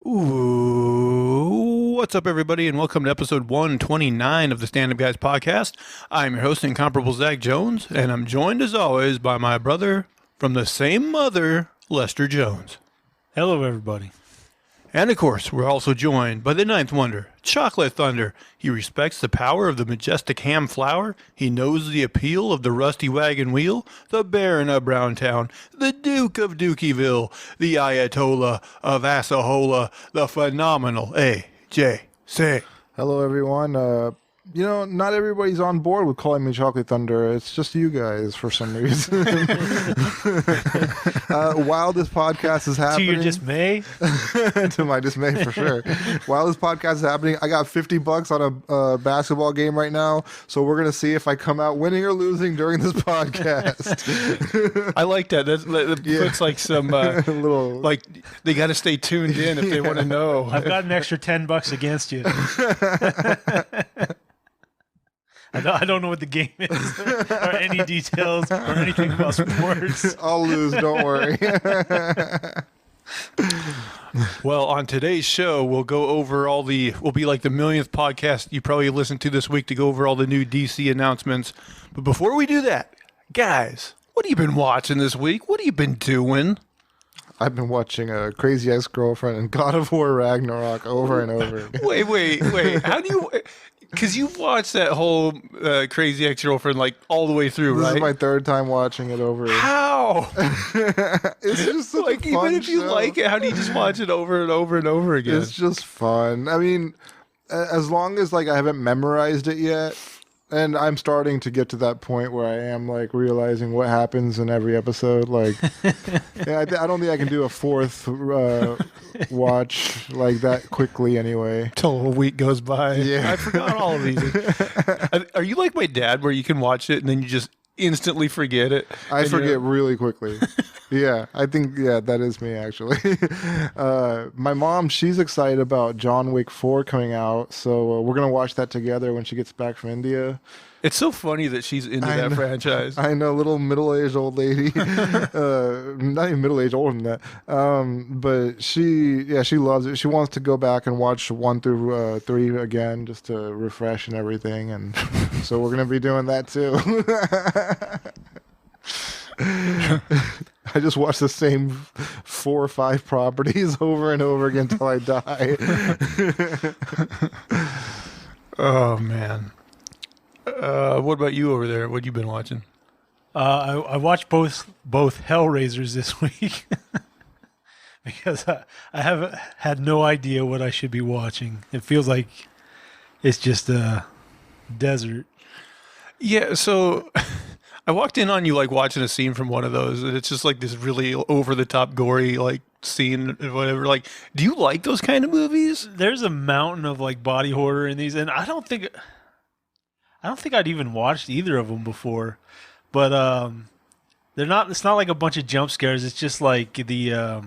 Ooh, what's up, everybody, and welcome to episode 129 of the Stand Up Guys podcast. I'm your host, Incomparable Zach Jones, and I'm joined, as always, by my brother from the same mother, Lester Jones. Hello, everybody. And, of course, we're also joined by the ninth wonder, Chocolate Thunder. He respects the power of the majestic ham flour. He knows the appeal of the rusty wagon wheel, the Baron of Browntown, the Duke of Dookieville, the Ayatollah of Assahola, the phenomenal A.J.C. Hello, everyone. Not everybody's on board with calling me Chocolate Thunder. It's just you guys for some reason. While this podcast is happening... To your dismay? To my dismay, for sure. While this podcast is happening, I got $50 on a basketball game right now, so we're going to see if I come out winning or losing during this podcast. I like that. That puts like some... little... Like, they got to stay tuned in if they want to know. I've got an extra $10 against you. I don't know what the game is or any details or anything about sports. I'll lose, don't worry. Well, on today's show, we'll go over we'll be like the millionth podcast you probably listened to this week to go over all the new DC announcements. But before we do that, guys, what have you been watching this week? What have you been doing? I've been watching Crazy Ex-Girlfriend and God of War Ragnarok over and over again. Wait. How do you... Because you've watched that whole Crazy Ex-Girlfriend like all the way through, right? This is my third time watching it over. How? It's just such like, a fun even if you show. like it, how do you just watch it over and over and over again? It's just fun. I mean, as long as like I haven't memorized it yet, and I'm starting to get to that point where I am like realizing what happens in every episode. Like, I don't think I can do a fourth watch like that quickly anyway. Till a week goes by. Yeah. I forgot all of these. Are you like my dad where you can watch it and then you just instantly forget it? I forget really quickly. Yeah, I think, that is me, actually. My mom, she's excited about John Wick 4 coming out, so we're going to watch that together when she gets back from India. It's so funny that she's into that franchise. I know, little middle-aged old lady. Not even middle-aged, older than that. But she loves it. She wants to go back and watch 1 through 3 again just to refresh and everything, and so we're going to be doing that too. I just watch the same 4 or 5 properties over and over again until I die. Oh, man. What about you over there? What you been watching? I watched both Hellraisers this week because I haven't had no idea what I should be watching. It feels like it's just a desert. Yeah, so... I walked in on you like watching a scene from one of those, and it's just like this really over-the-top gory like scene or whatever. Like, do you like those kind of movies? There's a mountain of like body horror in these, and I don't think I'd even watched either of them before. But they're not. It's not like a bunch of jump scares. It's just like the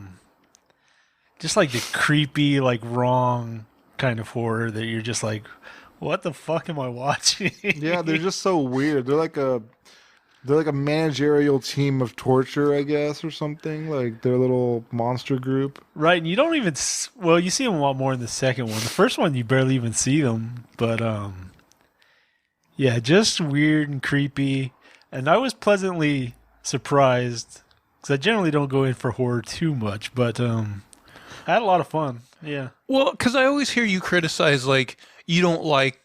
creepy, like wrong kind of horror that you're just like, what the fuck am I watching? Yeah, they're just so weird. They're like a managerial team of torture, I guess, or something. Like their little monster group. Right, and you don't even... Well, you see them a lot more in the second one. The first one, you barely even see them. But, yeah, just weird and creepy. And I was pleasantly surprised, because I generally don't go in for horror too much. But I had a lot of fun, yeah. Well, because I always hear you criticize, like, you don't like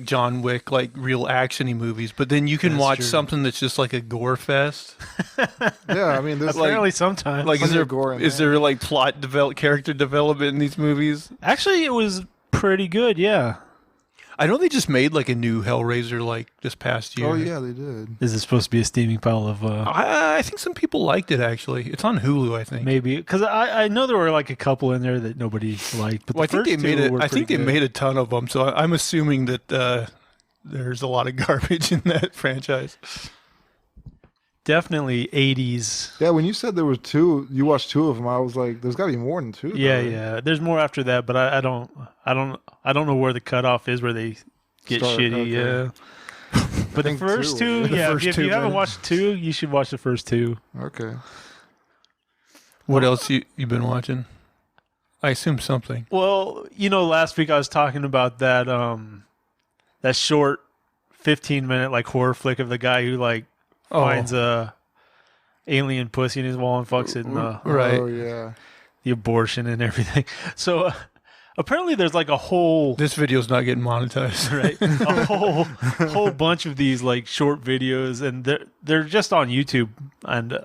John Wick, like real action-y movies, but then you can watch something that's just like a gore fest. Yeah, I mean, there's apparently sometimes. Like, is there like character development in these movies? Actually, it was pretty good, yeah. I know they just made like a new Hellraiser like this past year. Oh yeah, they did. Is it supposed to be a steaming pile of... I think some people liked it, actually. It's on Hulu, I think. Maybe, because I know there were like a couple in there that nobody liked. But well, I think they made a ton of them, so I'm assuming that there's a lot of garbage in that franchise. Definitely 80s. Yeah, when you said there was 2, you watched 2 of them. I was like, there's got to be more than 2. Yeah. There's more after that, but I don't know where the cutoff is where they get shitty. Okay. Yeah. But the first 2, if you haven't watched 2, you should watch the first 2. Okay. What else you been watching? I assume something. Well, last week I was talking about that short 15-minute like horror flick of the guy who like finds a alien pussy in his wall and fucks it in Right. Oh yeah. the abortion and everything. So apparently there's like a whole This video's not getting monetized. right a whole bunch of these like short videos, and they're just on YouTube, and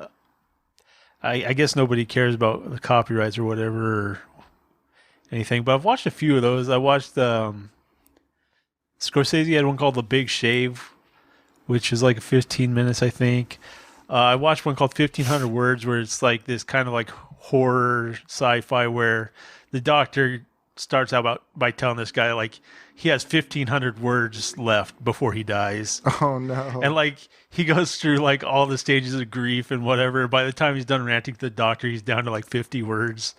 I guess nobody cares about the copyrights or whatever or anything. But I've watched a few of those. I watched Scorsese had one called The Big Shave, which is like 15 minutes, I think. I watched one called 1500 Words, where it's like this kind of like horror sci-fi where the doctor starts out by telling this guy like he has 1500 words left before he dies. Oh no. And like he goes through like all the stages of grief and whatever. By the time he's done ranting to the doctor, he's down to like 50 words.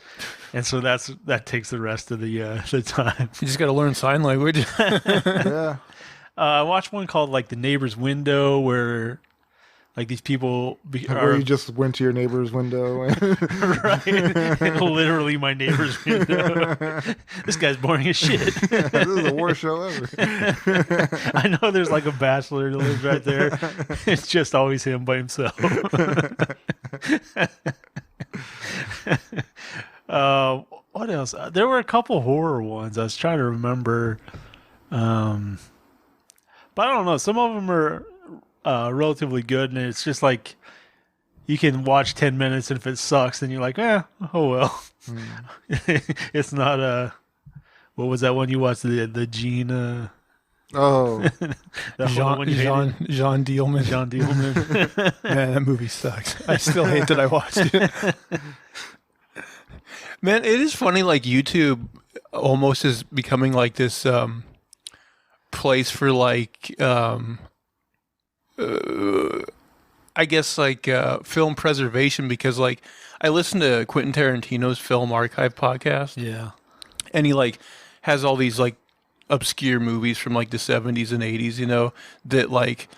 And so that takes the rest of the time. You just got to learn sign language. Yeah. I watched one called like The Neighbor's Window, where like these people Where you just went to your neighbor's window. right, literally my neighbor's window. This guy's boring as shit. This is the worst show ever. I know there's like a bachelor that lives right there. It's just always him by himself. What else? There were a couple horror ones. I was trying to remember. But I don't know. Some of them are relatively good, and it's just like you can watch 10 minutes, and if it sucks, then you're like, oh well. It's not what was that one you watched? The Gene. Oh, Jean Dielman. John Dielman. Man, that movie sucks. I still hate that I watched it. Man, it is funny. Like YouTube almost is becoming like this place for like I guess like film preservation, because like I listen to Quentin Tarantino's Film Archive podcast. Yeah. And he like has all these like obscure movies from like the 70s and 80s, that like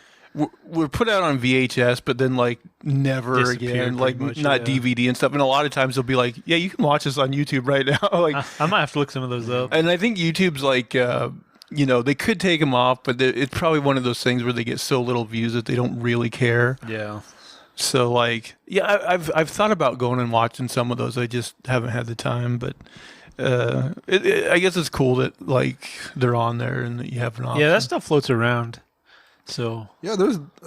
were put out on VHS, but then like never Disappeared again, like pretty much, not yeah. DVD and stuff. And a lot of times they'll be like, yeah, you can watch this on YouTube right now. Like, I might have to look some of those up. and I think YouTube's like, they could take them off, but it's probably one of those things where they get so little views that they don't really care. Yeah. So like, yeah, I've thought about going and watching some of those. I just haven't had the time, but I guess it's cool that like they're on there and that you have an option. Yeah, that stuff floats around. So yeah.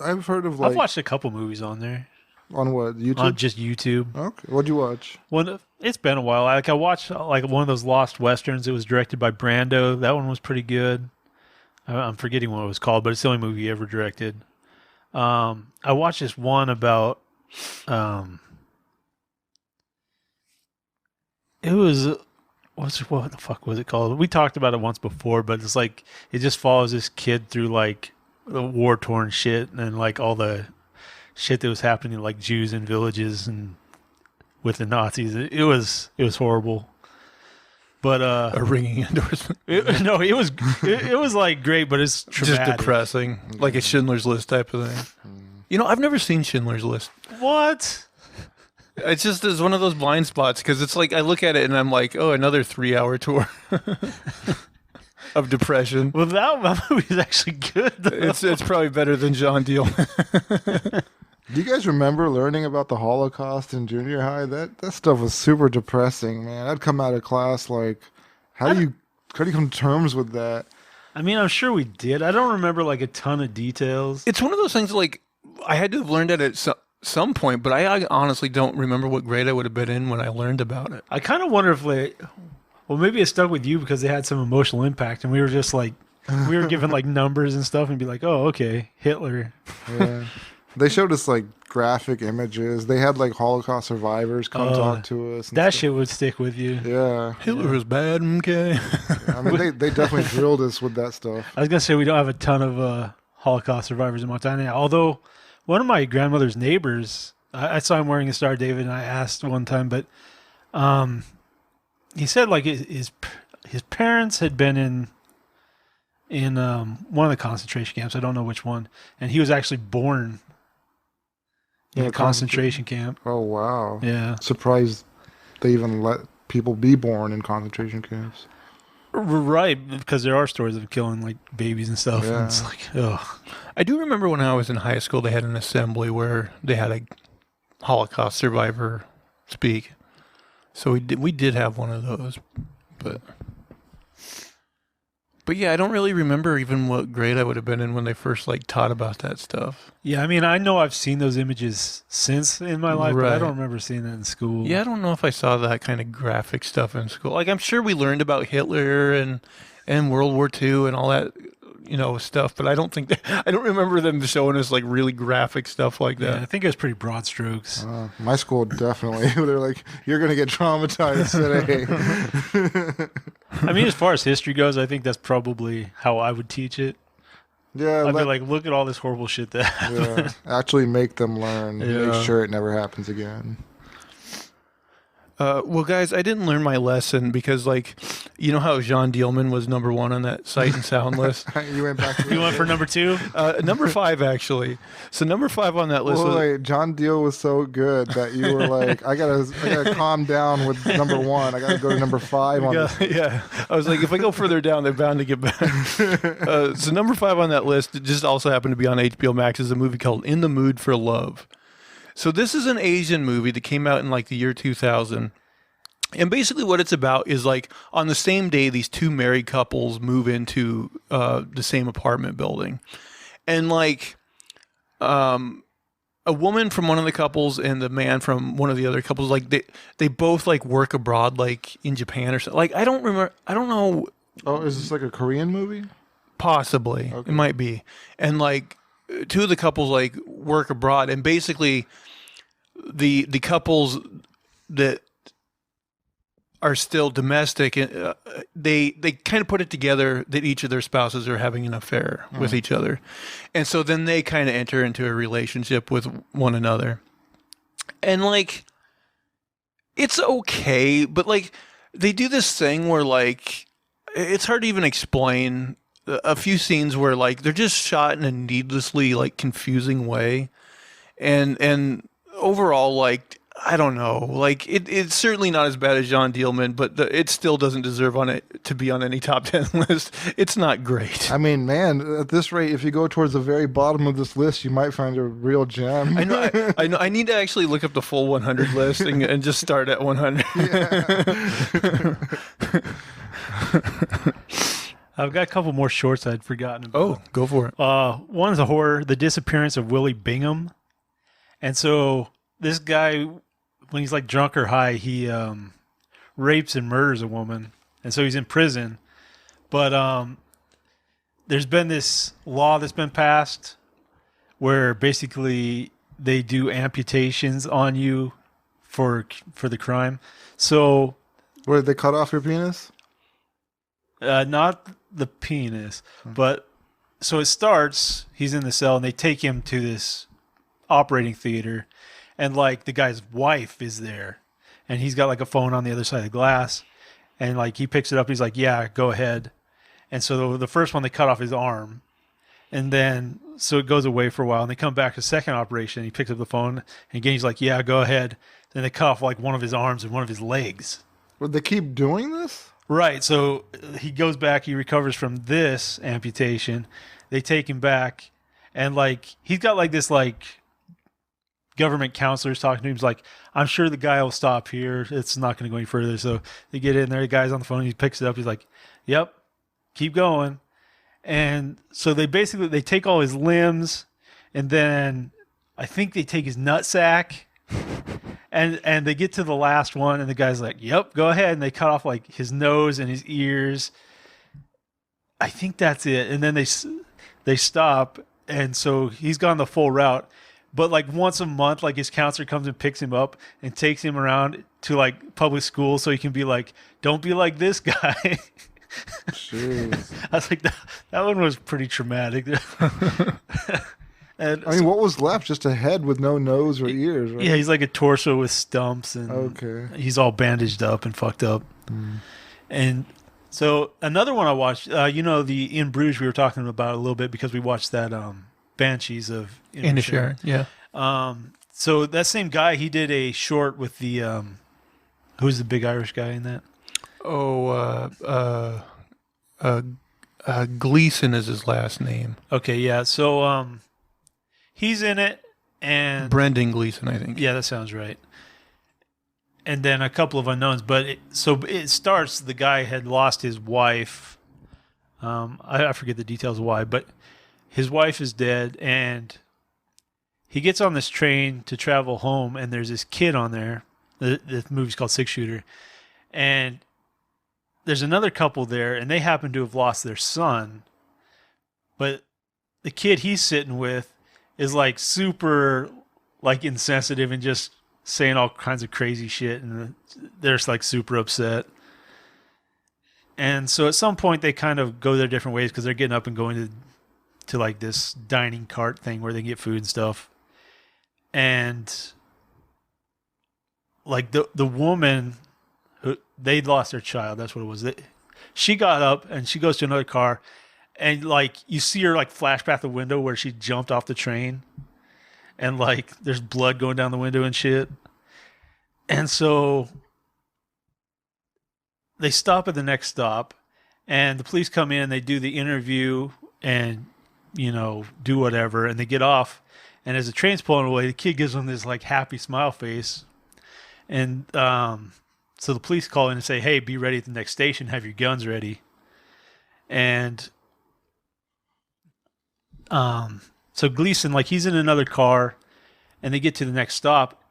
I've heard of like I've watched a couple movies on there. on what YouTube. On just YouTube. Okay, what'd you watch? It's been a while. Like I watched like one of those Lost Westerns. It was directed by Brando. That one was pretty good. I'm forgetting what it was called, but it's the only movie he ever directed. I watched this one about it was what the fuck was it called? We talked about it once before, but it's like it just follows this kid through like the war torn shit and like all the shit that was happening like Jews in villages and with the Nazis. It was horrible. But a ringing endorsement. It was like great, but it's traumatic. Just depressing, like a Schindler's List type of thing. I've never seen Schindler's List. What? It's one of those blind spots, because it's like I look at it and I'm like, oh, another 3-hour tour of depression. Well, that movie is actually good, though. It's probably better than John Dielman. Do you guys remember learning about the Holocaust in junior high? That stuff was super depressing, man. I'd come out of class like, how do you come to terms with that? I mean, I'm sure we did. I don't remember like a ton of details. It's one of those things like I had to have learned it at some point, but I honestly don't remember what grade I would have been in when I learned about it. I kind of wonder if maybe it stuck with you because they had some emotional impact, and we were just like, we were given like numbers and stuff, and be like, oh, okay, Hitler. Yeah. They showed us like graphic images. They had like Holocaust survivors come talk to us. That shit would stick with you. Yeah. Hitler was bad, okay? I mean, they definitely drilled us with that stuff. I was going to say we don't have a ton of Holocaust survivors in Montana. Although one of my grandmother's neighbors, I saw him wearing a Star of David, and I asked one time, but he said like his parents had been in one of the concentration camps. I don't know which one. And he was actually born in a concentration camp. Oh, wow. Yeah. Surprised they even let people be born in concentration camps. Right, because there are stories of killing like babies and stuff. Yeah. And it's like, oh, I do remember when I was in high school, they had an assembly where they had a Holocaust survivor speak. So we did have one of those, but yeah, I don't really remember even what grade I would have been in when they first like taught about that stuff. yeah. I mean, I know I've seen those images since in my life, but I Right. don't remember seeing that in school. Yeah, I don't know if I saw that kind of graphic stuff in school. Like, I'm sure we learned about Hitler and World War II and all that, stuff. But I don't remember them showing us like really graphic stuff like Yeah, I that. think it was pretty broad strokes. My school definitely. They're like, you're gonna get traumatized today. I mean, as far as history goes, I think that's probably how I would teach it. Yeah, I'd be like, look at all this horrible shit that happened. yeah, actually make them learn. Yeah. Make sure it never happens again. Well, guys, I didn't learn my lesson because, like, you know how Jean Dielman was number 1 on that Sight and Sound list? You went back. To You went for number 2? Number 5, actually. So number 5 on that list was... Wait, John Deal was so good that you were like, I gotta calm down with number 1. I gotta go to number 5 on this. Yeah, I was like, if I go further down, they're bound to get back. So number 5 on that list, it just also happened to be on HBO Max, is a movie called In the Mood for Love. So this is an Asian movie that came out in like the year 2000. And basically what it's about is like on the same day, these two married couples move into the same apartment building. And like a woman from one of the couples and the man from one of the other couples, like they both like work abroad, like in Japan or something. Like, I don't know. Oh, is this like a Korean movie? Possibly. Okay. It might be. And like two of the couples like work abroad, and basically the couples that are still domestic, they kind of put it together that each of their spouses are having an affair with each other. And so then they kind of enter into a relationship with one another. And like, it's okay, but like they do this thing where like, it's hard to even explain a few scenes where like they're just shot in a needlessly like confusing way. And overall, like, I don't know, like it's certainly not as bad as John Dielman, but it still doesn't deserve to be on any top 10 list. It's not great. I mean, man, at this rate, if you go towards the very bottom of this list, you might find a real gem. I know. I know. I need to actually look up the full 100 list and just start at 100. I've got a couple more shorts I'd forgotten about. Oh, go for it. One is a horror, The Disappearance of Willie Bingham. And so this guy, when he's like drunk or high, he rapes and murders a woman. And so he's in prison. But there's been this law that's been passed where basically they do amputations on you for the crime. So Where they cut off your penis? not the penis, but so it starts, he's in the cell and they take him to this operating theater, and like the guy's wife is there and he's got like a phone on the other side of the glass, and like he picks it up, he's like, yeah, go ahead. And so the first one, they cut off his arm, and then so it goes away for a while, and they come back to the second operation, and he picks up the phone, and again he's like, yeah, go ahead. Then they cut off like one of his arms and one of his legs. Would they keep doing this? Right, so he goes back, he recovers from this amputation, they take him back, and like he's got like this like government counselors talking to him. He's like, I'm sure the guy will stop here, it's not going to go any further. So they get in there, the guy's on the phone, he picks it up, he's like, yep, keep going. And so they take all his limbs, and then I think they take his nutsack. And they get to the last one, and the guy's like, yep, go ahead. And they cut off like his nose and his ears. I think that's it. And then they stop, and so he's gone the full route. But like once a month, like his counselor comes and picks him up and takes him around to like public school so he can be like, don't be like this guy. Jeez. I was like, that one was pretty traumatic. And I mean, what was left? Just a head with no nose or ears, right? yeah, he's like a torso with stumps, and Okay. he's all bandaged up and fucked up. And so another one I watched, the In Bruges we were talking about a little bit because we watched that Banshees of Inisherin, yeah. So that same guy, he did a short with the Who's the big Irish guy in that? Gleason is his last name. Okay, yeah. So he's in it, and Brendan Gleeson, I think. yeah, that sounds right. And then a couple of unknowns, but it starts. The guy had lost his wife. I forget the details of why, but his wife is dead, and he gets on this train to travel home, and there's this kid on there. The movie's called Six Shooter, and there's another couple there, and they happen to have lost their son, but the kid he's sitting with is like super like insensitive and just saying all kinds of crazy shit, and they're just like super upset. And so at some point they kind of go their different ways because they're getting up and going to like this dining cart thing where they can get food and stuff. And like the woman who they'd lost their child, that's what it was. She got up and she goes to another car, and like you see her like flash past the window where she jumped off the train, and like there's blood going down the window and shit. And so they stop at the next stop, and the police come in, they do the interview and, you know, do whatever, and they get off. And as the train's pulling away, the kid gives them this like happy smile face. And so the police call in and say, hey, be ready at the next station, have your guns ready. And so Gleason, like, he's in another car, and they get to the next stop,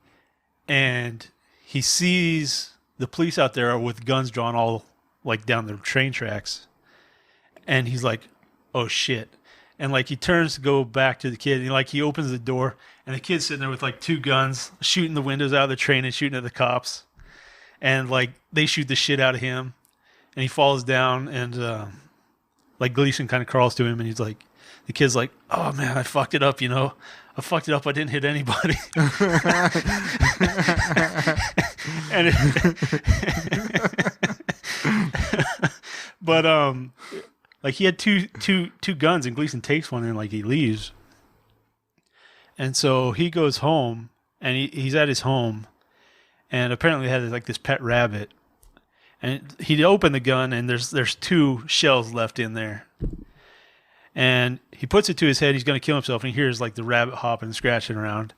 and he sees the police out there with guns drawn all like down the train tracks. And he's like, oh shit. And like he turns to go back to the kid, and like he opens the door, and the kid's sitting there with like two guns, shooting the windows out of the train and shooting at the cops. And like they shoot the shit out of him, and he falls down, and like Gleason kind of crawls to him, and he's like, the kid's like, oh man, I fucked it up, you know. I fucked it up. I didn't hit anybody. And but like he had two guns, and Gleason takes one and like he leaves. And so he goes home, and he's at his home, and apparently had like this pet rabbit. And he'd open the gun, and there's two shells left in there. And he puts it to his head. He's going to kill himself, and he hears like the rabbit hopping and scratching around.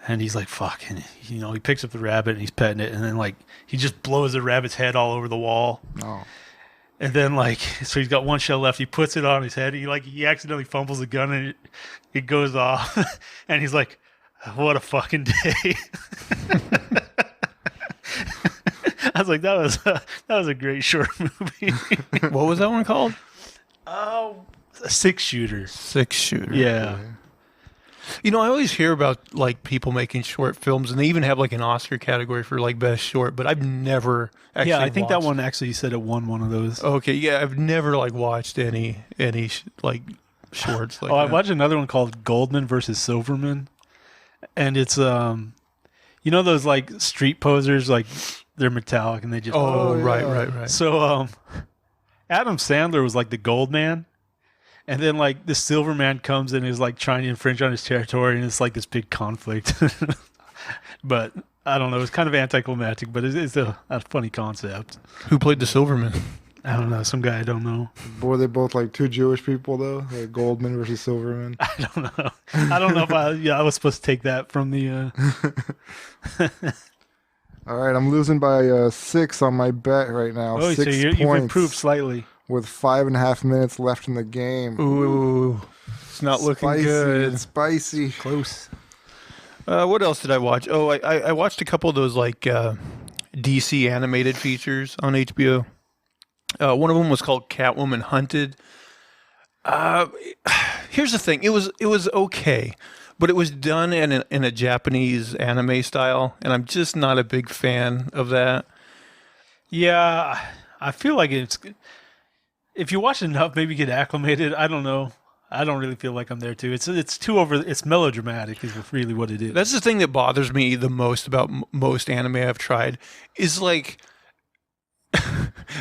And he's like, fuck. And, you know, he picks up the rabbit and he's petting it. And then like he just blows the rabbit's head all over the wall. Oh. And then like, so he's got one shell left. He puts it on his head. He accidentally fumbles the gun, and it goes off. And he's like, what a fucking day. I was like, that was a great short movie. What was that one called? Oh, a Six Shooter. Six Shooter. Yeah. You know, I always hear about like people making short films, and they even have like an Oscar category for like best short, but I've never actually I think that watched- one actually said it won one of those. Okay, yeah, I've never like watched any like shorts like I that. watched another one called Goldman versus Silverman, and it's you know those like street posers, like they're metallic and they just right. So Adam Sandler was like the gold man, and then like the silver man comes in and is like trying to infringe on his territory, and it's like this big conflict. But I don't know, it's kind of anticlimactic, but it's a funny concept. Who played the Silverman? I don't know, some guy I don't know. Were they both like two Jewish people though? Like Goldman versus Silverman? I don't know. I don't know if I was supposed to take that from the All right, I'm losing by 6 on my bet right now. Oh, 6 so you've points improved slightly. with 5.5 minutes left in the game. Ooh, it's not looking Spicy, good. It's spicy. Close. What else did I watch? Oh, I watched a couple of those like DC animated features on HBO. One of them was called Catwoman Hunted. Here's the thing: it was okay, but it was done in a Japanese anime style, and I'm just not a big fan of that. Yeah, I feel like it's. If you watch enough, maybe get acclimated. I don't know. I don't really feel like I'm there too. It's too over. It's melodramatic, is really what it is. That's the thing that bothers me the most about most anime I've tried. Is like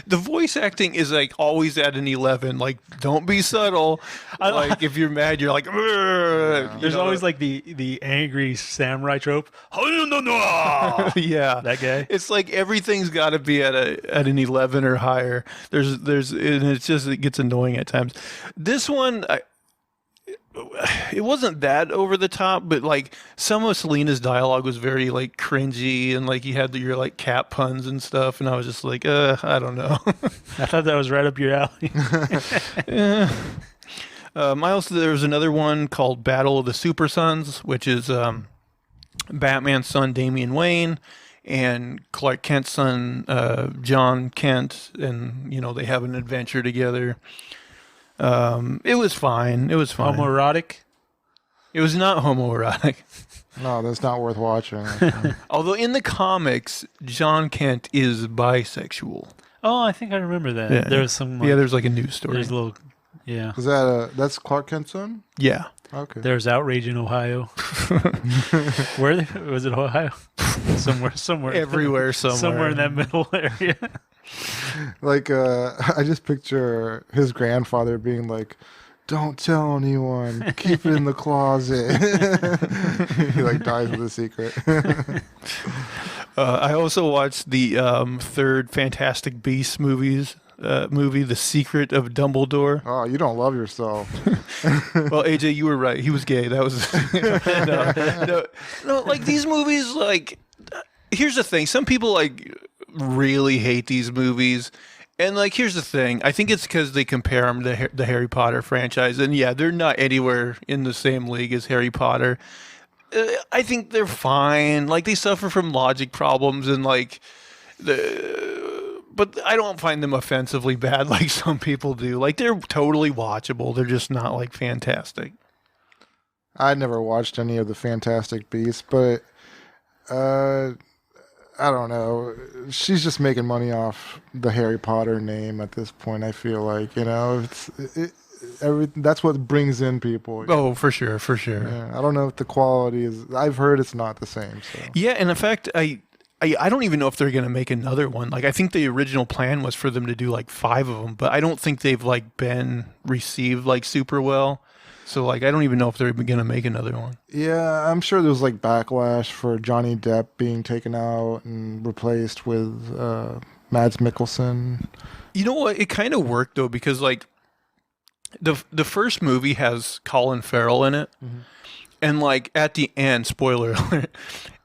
The voice acting is like always at an 11. Like, don't be subtle. Like, if you're mad, you're like, There's always like the angry samurai trope. Yeah, yeah, that guy. It's like everything's got to be at an 11 or higher. And it gets annoying at times. This one, it wasn't that over the top, but like some of Selena's dialogue was very like cringy, and like you had your like cat puns and stuff, and I was just like, I don't know. I thought that was right up your alley. There was another one called Battle of the Super Sons, which is Batman's son Damian Wayne and Clark Kent's son John Kent, and they have an adventure together. It was fine. Homoerotic? It was not homoerotic. No, that's not worth watching. Although in the comics, John Kent is bisexual. Oh, I think I remember that. Yeah. There's some. There's like a news story. There's a little. Yeah. Is that's Clark Kent's son? Yeah. Okay. There's outrage in Ohio. Where was it? Ohio? Somewhere. Everywhere, Somewhere in that middle area. Like, I just picture his grandfather being like, "Don't tell anyone. Keep it in the closet." He like dies with a secret. I also watched the third Fantastic Beasts movie, The Secret of Dumbledore. Oh, you don't love yourself. Well, AJ, you were right. He was gay. That was no. Like these movies. Like, here's the thing. Some people like really hate these movies, and like here's the thing. I think it's because they compare them to the Harry Potter franchise, and yeah, they're not anywhere in the same league as Harry Potter. I think they're fine. Like they suffer from logic problems, and like but I don't find them offensively bad like some people do. Like they're totally watchable. They're just not like fantastic. I never watched any of the Fantastic Beasts, but I don't know. She's just making money off the Harry Potter name at this point. I feel like that's what brings in people. Oh, for sure. Yeah, I don't know if the quality is. I've heard it's not the same. So. Yeah, and in fact, I don't even know if they're going to make another one. Like, I think the original plan was for them to do like 5 of them, but I don't think they've like been received like super well. So like, I don't even know if they're going to make another one. Yeah, I'm sure there's like backlash for Johnny Depp being taken out and replaced with Mads Mikkelsen. You know what? It kind of worked though, because like the first movie has Colin Farrell in it, and like at the end, spoiler alert,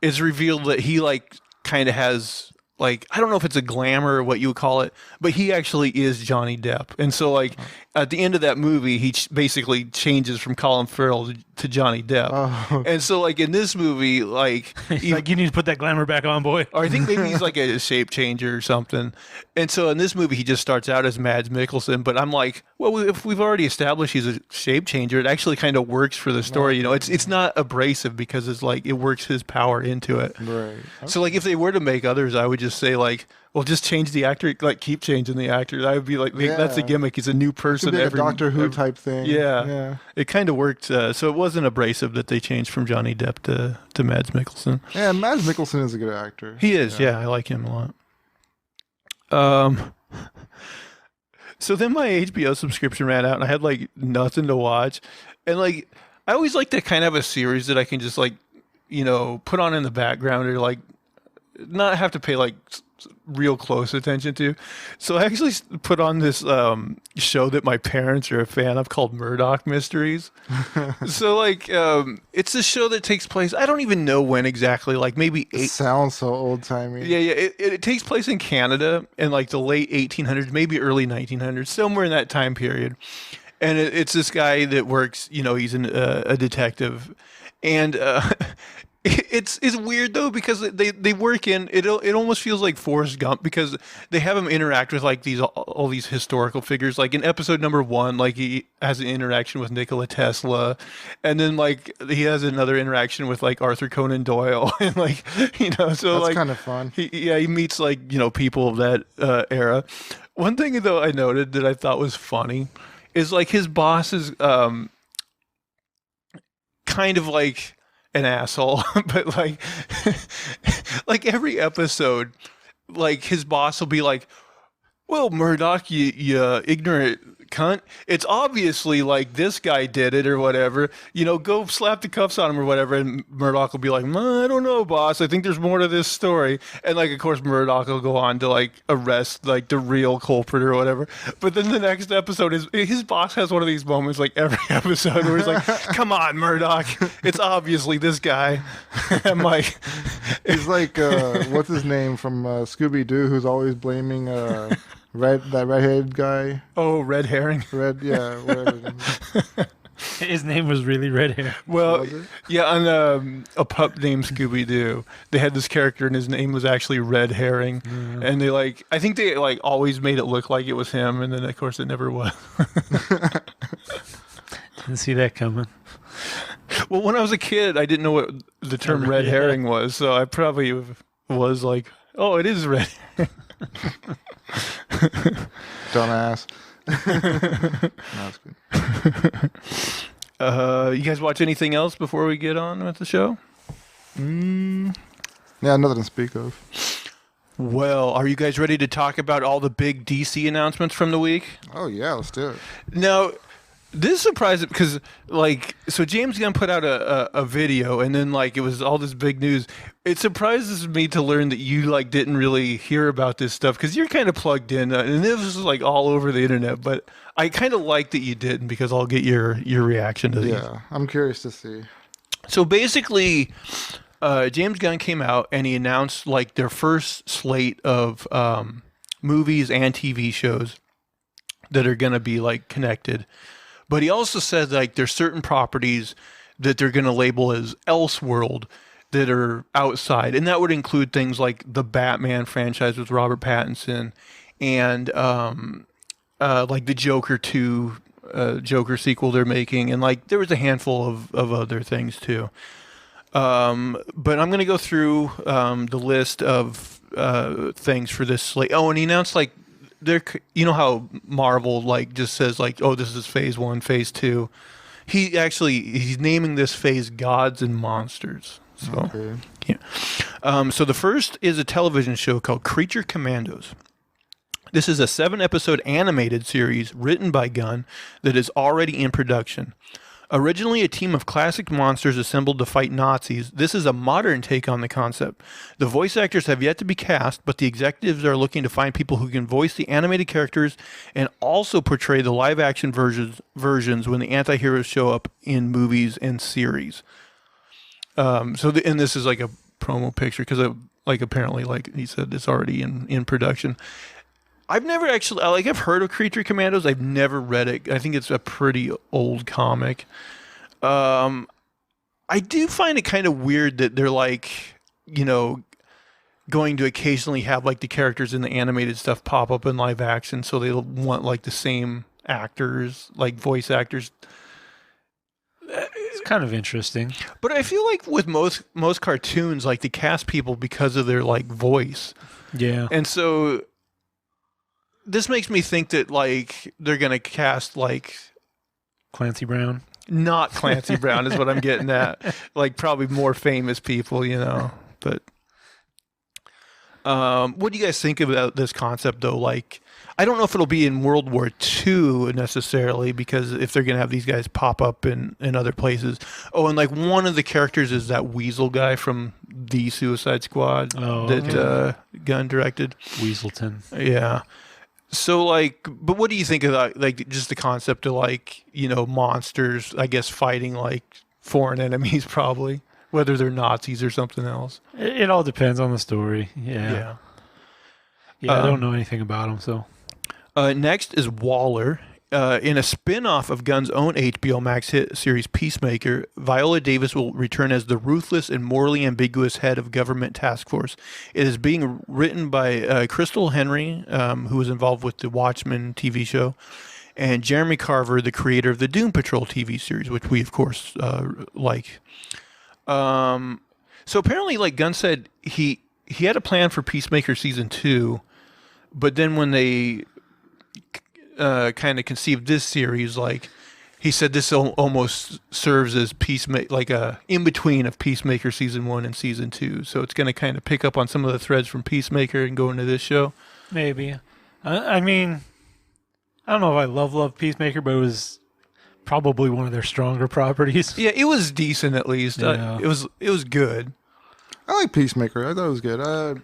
it's revealed that he like kind of has like, I don't know if it's a glamour or what you would call it, but he actually is Johnny Depp. And so like at the end of that movie, he basically changes from Colin Farrell to Johnny Depp. Oh, okay. And so like in this movie, like, Like, you need to put that glamour back on, boy. or I think maybe he's like a shape changer or something. And so in this movie, he just starts out as Mads Mikkelsen. But I'm like, well, if we've already established he's a shape changer, it actually kind of works for the story. You know, it's not abrasive because it's like it works his power into it. Right. So like if they were to make others, I would just say like, well, just change the actor, like keep changing the actor. I would be like, that's a gimmick. He's a new person. Could be like a Doctor Who type thing. Yeah. It kind of worked. So it wasn't abrasive that they changed from Johnny Depp to Mads Mikkelsen. Yeah, Mads Mikkelsen is a good actor. He is. Yeah, I like him a lot. So then my HBO subscription ran out, and I had like nothing to watch, and like I always like to kind of have a series that I can just like, put on in the background or like not have to pay like real close attention to. So I actually put on this show that my parents are a fan of called Murdoch Mysteries. So like it's a show that takes place, I don't even know when exactly, like maybe It sounds so old timey. Yeah, it takes place in Canada in like the late 1800s, maybe early 1900s, somewhere in that time period. And it's this guy that works, he's a detective, and it's weird though, because they work in it almost feels like Forrest Gump, because they have him interact with like all these historical figures. Like in episode number 1, like he has an interaction with Nikola Tesla, and then like he has another interaction with like Arthur Conan Doyle, and like so That's like kind of fun. he meets like people of that era. One thing though I noted that I thought was funny is like his boss is kind of like an asshole, but like like every episode, like his boss will be like, Well, Murdoch, you ignorant cunt. It's obviously like this guy did it or whatever. Go slap the cuffs on him or whatever. And Murdoch will be like, I don't know, boss. I think there's more to this story. And like, of course, Murdoch will go on to like arrest like the real culprit or whatever. But then the next episode is his boss has one of these moments like every episode where he's like, come on, Murdoch. It's obviously this guy. I'm like, He's like, what's his name from Scooby Doo, who's always blaming that redheaded guy. oh, red herring. Yeah, whatever. His name was really Red Hair. Well, Was it? yeah, on a pup named Scooby Doo, they had this character, and his name was actually Red Herring. And I think they like always made it look like it was him, and then of course it never was. Didn't see that coming. Well, when I was a kid, I didn't know what the term red Yeah. herring was, so I probably was like, "Oh, it is red." Dumbass. No, it's good. You guys watch anything else before we get on with the show? Yeah, nothing to speak of. Well, are you guys ready to talk about all the big DC announcements from the week? Oh yeah, let's do it. Now, this surprised because, so James Gunn put out a video, and then, it was all this big news. It surprises me to learn that you, didn't really hear about this stuff because you're kind of plugged in, and this was, all over the internet. But I kind of like that you didn't because I'll get your reaction to these. Yeah, I'm curious to see. So basically, James Gunn came out and he announced, their first slate of movies and TV shows that are going to be, connected. But he also said there's certain properties that they're going to label as Elseworld that are outside, and that would include things like the Batman franchise with Robert Pattinson, and the Joker 2 Joker sequel they're making, and there was a handful of other things too. But I'm going to go through the list of things for this slate. Oh, and he announced you know how Marvel just says oh, this is phase 1, phase 2. He's naming this phase Gods and Monsters. So Okay. yeah. So the first is a television show called Creature Commandos. This is a 7-episode animated series written by Gunn that is already in production. Originally a team of classic monsters assembled to fight Nazis, this is a modern take on the concept. The voice actors have yet to be cast, but the executives are looking to find people who can voice the animated characters and also portray the live-action versions when the anti-heroes show up in movies and series. And this is a promo picture because apparently, he said, it's already in production. I've never actually, I've heard of Creature Commandos. I've never read it. I think it's a pretty old comic. I do find it kind of weird that they're going to occasionally have the characters in the animated stuff pop up in live action. So they'll want the same actors, voice actors. It's kind of interesting. But I feel with most cartoons, they cast people because of their voice. Yeah. And so this makes me think that they're gonna cast Clancy Brown. not Clancy Brown is what I'm getting at. Probably more famous people, But what do you guys think about this concept though? I don't know if it'll be in World War II necessarily, because if they're gonna have these guys pop up in other places. Oh, and one of the characters is that Weasel guy from the Suicide Squad that Gunn directed. Weaselton. Yeah. So but what do you think of that? Just the concept of monsters, I guess, fighting foreign enemies, probably, whether they're Nazis or something else. It all depends on the story. Yeah. I don't know anything about him, so. Next is Waller. In a spin-off of Gunn's own HBO Max hit series Peacemaker, Viola Davis will return as the ruthless and morally ambiguous head of government task force. It is being written by Crystal Henry, who was involved with the Watchmen TV show, and Jeremy Carver, the creator of the Doom Patrol TV series, which we, of course, like. So apparently, Gunn said he had a plan for Peacemaker Season 2, but then when they kind of conceived this series, he said this almost serves as a in between of Peacemaker Season 1 and Season 2. So it's going to kind of pick up on some of the threads from Peacemaker and go into this show. Maybe. I mean, I don't know if I love Peacemaker, but it was probably one of their stronger properties. Yeah, it was decent at least. Yeah. It was good. I like Peacemaker. I thought it was good.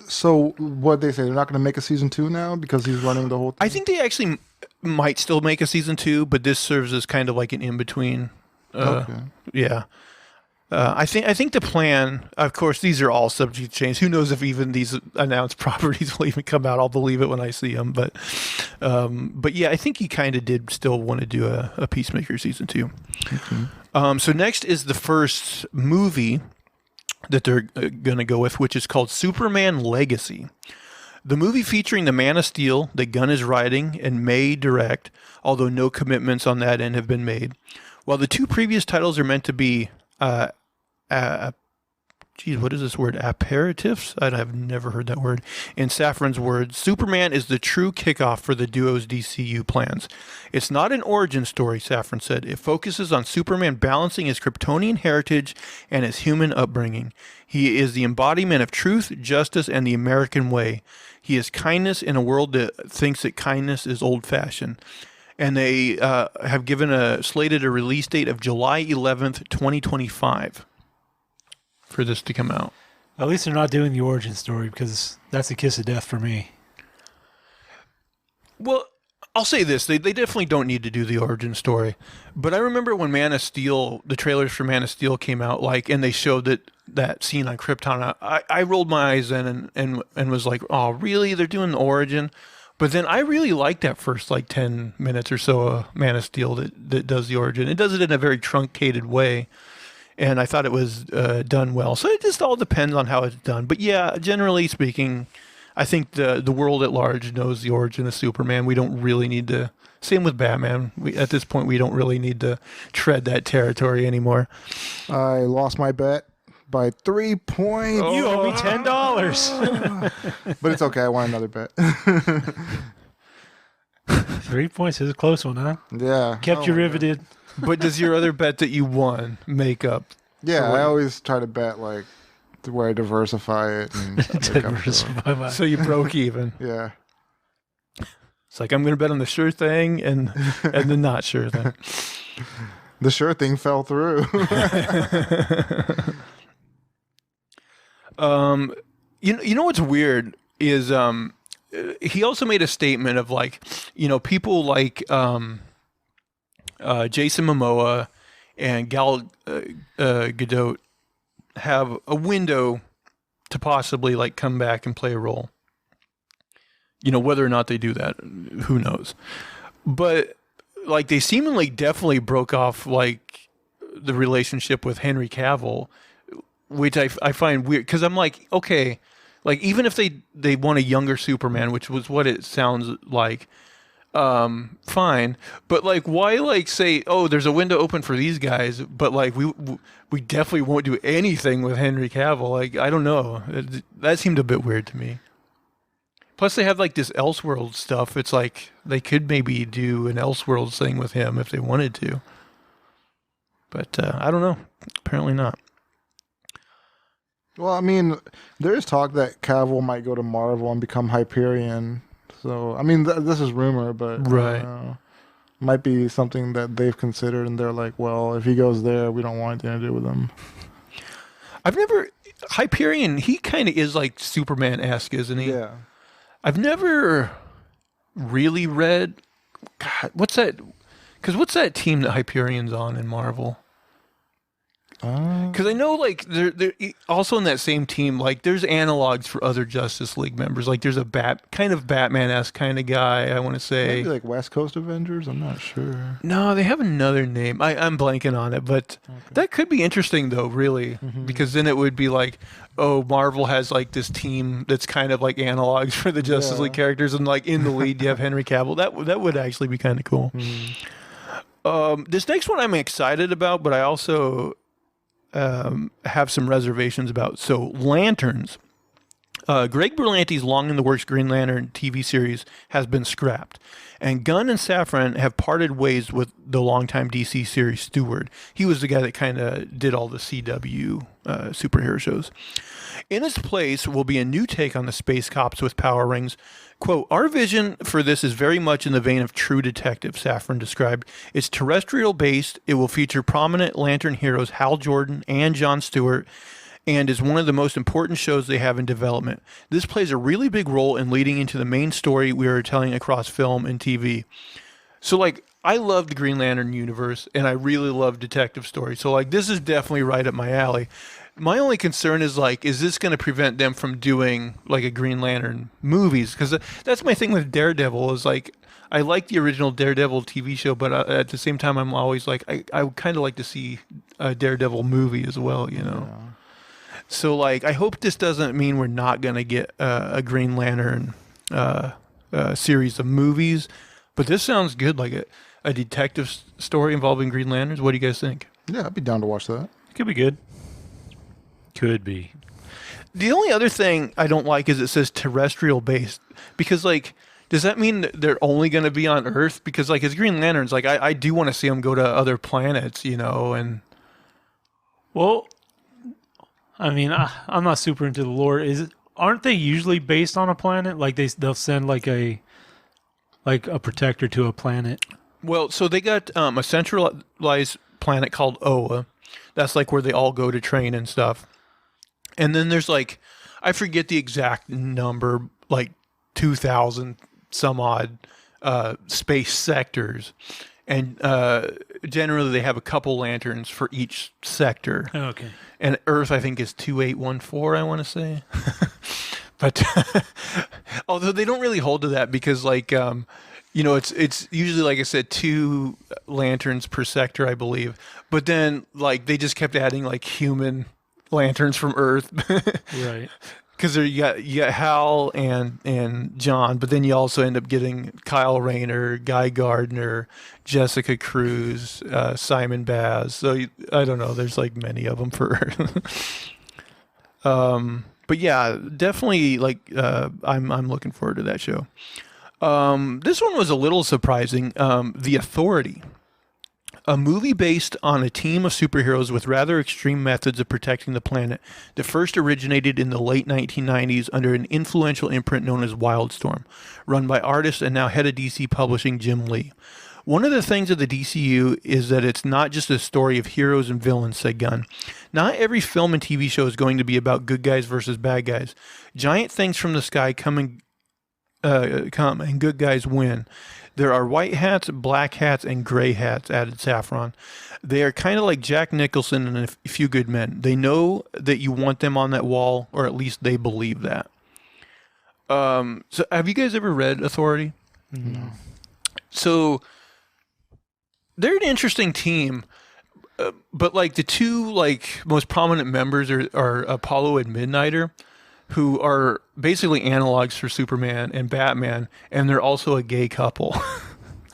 So what they say? They're not going to make a season 2 now because he's running the whole thing? I think they actually might still make a season 2, but this serves as kind of like an in between. Okay. Yeah. I think the plan. Of course, these are all subject to change. Who knows if even these announced properties will even come out? I'll believe it when I see them. But yeah, I think he kind of did still want to do a Peacemaker season 2. Okay. So next is the first movie that they're going to go with, which is called Superman Legacy. The movie featuring the Man of Steel that Gunn is writing and may direct, although no commitments on that end have been made. While the two previous titles are meant to be, what is this word? Aperitifs? I've never heard that word. In Safran's words, Superman is the true kickoff for the duo's DCU plans. It's not an origin story, Safran said. It focuses on Superman balancing his Kryptonian heritage and his human upbringing. He is the embodiment of truth, justice, and the American way. He is kindness in a world that thinks that kindness is old-fashioned. And they have slated a release date of July 11th, 2025 for this to come out. At least they're not doing the origin story because that's a kiss of death for me. Well, I'll say this. They definitely don't need to do the origin story. But I remember when Man of Steel, the trailers for Man of Steel came out, and they showed that scene on Krypton. I rolled my eyes in and was like, oh, really? They're doing the origin? But then I really liked that first 10 minutes or so of Man of Steel that does the origin. It does it in a very truncated way. And I thought it was done well. So it just all depends on how it's done. But yeah, generally speaking, I think the world at large knows the origin of Superman. We don't really need to. Same with Batman. At this point, we don't really need to tread that territory anymore. I lost my bet by 3 points. You owe me $10. But it's okay. I want another bet. 3 points is a close one, huh? Yeah. Kept you riveted. But does your other bet that you won make up? Yeah, I always try to bet where I diversify it. And Diversify my... So you broke even. Yeah. It's like, I'm going to bet on the sure thing and the not sure thing. The sure thing fell through. You know what's weird is he also made a statement of people like Jason Momoa and Gal Gadot have a window to possibly come back and play a role. Whether or not they do that, who knows? But they seemingly definitely broke off the relationship with Henry Cavill, which I find weird because I'm like, okay, even if they want a younger Superman, which was what it sounds like, fine. But why say, oh, there's a window open for these guys, but we definitely won't do anything with Henry Cavill. I don't know. That seemed a bit weird to me. Plus, they have this Elseworld stuff. It's they could maybe do an Elseworld thing with him if they wanted to. But I don't know. Apparently not. Well, I mean, there is talk that Cavill might go to Marvel and become Hyperion. So, I mean, this is rumor, but right. Might be something that they've considered, and they're like, well, if he goes there, we don't want anything to do with him. Hyperion, he kind of is Superman-esque, isn't he? Yeah. I've never really read. God, what's that? Because what's that team that Hyperion's on in Marvel? Because I know, they're also in that same team. There's analogs for other Justice League members. There's a kind of Batman-esque kind of guy. I want to say maybe West Coast Avengers. I'm not sure. No, they have another name. I'm blanking on it, but that could be interesting though, really, because then it would be oh, Marvel has this team that's kind of analogs for the Justice League characters, and in the lead you have Henry Cavill. That would actually be kind of cool. This next one I'm excited about, but I also have some reservations about. So Lanterns. Greg Berlanti's long-in-the-works Green Lantern TV series has been scrapped, and Gunn and Safran have parted ways with the longtime DC series steward. He was the guy that kind of did all the CW superhero shows. In its place will be a new take on the space cops with power rings. Quote, our vision for this is very much in the vein of True Detective, Safran described. It's terrestrial-based. It will feature prominent Lantern heroes Hal Jordan and Jon Stewart, and is one of the most important shows they have in development. This plays a really big role in leading into the main story we are telling across film and TV. So, like, I love the Green Lantern universe, and I really love detective stories. So, like, this is definitely right up my alley. My only concern is, like, is this going to prevent them from doing, like, a Green Lantern movies? Because that's my thing with Daredevil is, like, I like the original Daredevil TV show, but at the same time, I'm always like, I would kind of like to see a Daredevil movie as well, you know? Yeah. So, like, I hope this doesn't mean we're not going to get a Green Lantern series of movies, but this sounds good, like a detective story involving Green Lanterns. What do you guys think? Yeah, I'd be down to watch that. Could be good. Could be. The only other thing I don't like is it says terrestrial based, because, like, does that mean that they're only going to be on Earth? Because, like, as Green Lanterns, like, I do want to see them go to other planets, you know, and... Well... I mean, I'm not super into the lore. Aren't they usually based on a planet? Like they'll send like a protector to a planet. Well, so they got a centralized planet called Oa. That's like where they all go to train and stuff. And then there's like, I forget the exact number, like 2,000 some odd space sectors. And generally they have a couple lanterns for each sector. Oh, okay. And Earth, I think, is 2814, I want to say. But although they don't really hold to that because, like, you know, it's usually, like I said, 2 lanterns per sector, I believe. But then, like, they just kept adding, like, human lanterns from Earth. Right. Because you got Hal and John, but then you also end up getting Kyle Rayner, Guy Gardner, Jessica Cruz, Simon Baz. So I don't know. There's like many of them for Earth. But yeah, definitely like I'm looking forward to that show. This one was a little surprising. The Authority. A movie based on a team of superheroes with rather extreme methods of protecting the planet that first originated in the late 1990s under an influential imprint known as Wildstorm, run by artist and now head of DC Publishing Jim Lee. One of the things of the DCU is that it's not just a story of heroes and villains, said Gunn. Not every film and TV show is going to be about good guys versus bad guys. Giant things from the sky come and good guys win. There are white hats, black hats, and gray hats, added Safran. They are kind of like Jack Nicholson and A Few Good Men. They know that you want them on that wall, or at least they believe that. So have you guys ever read Authority? No. So they're an interesting team, but like the 2 like most prominent members are Apollo and Midnighter, who are basically analogs for Superman and Batman, and they're also a gay couple.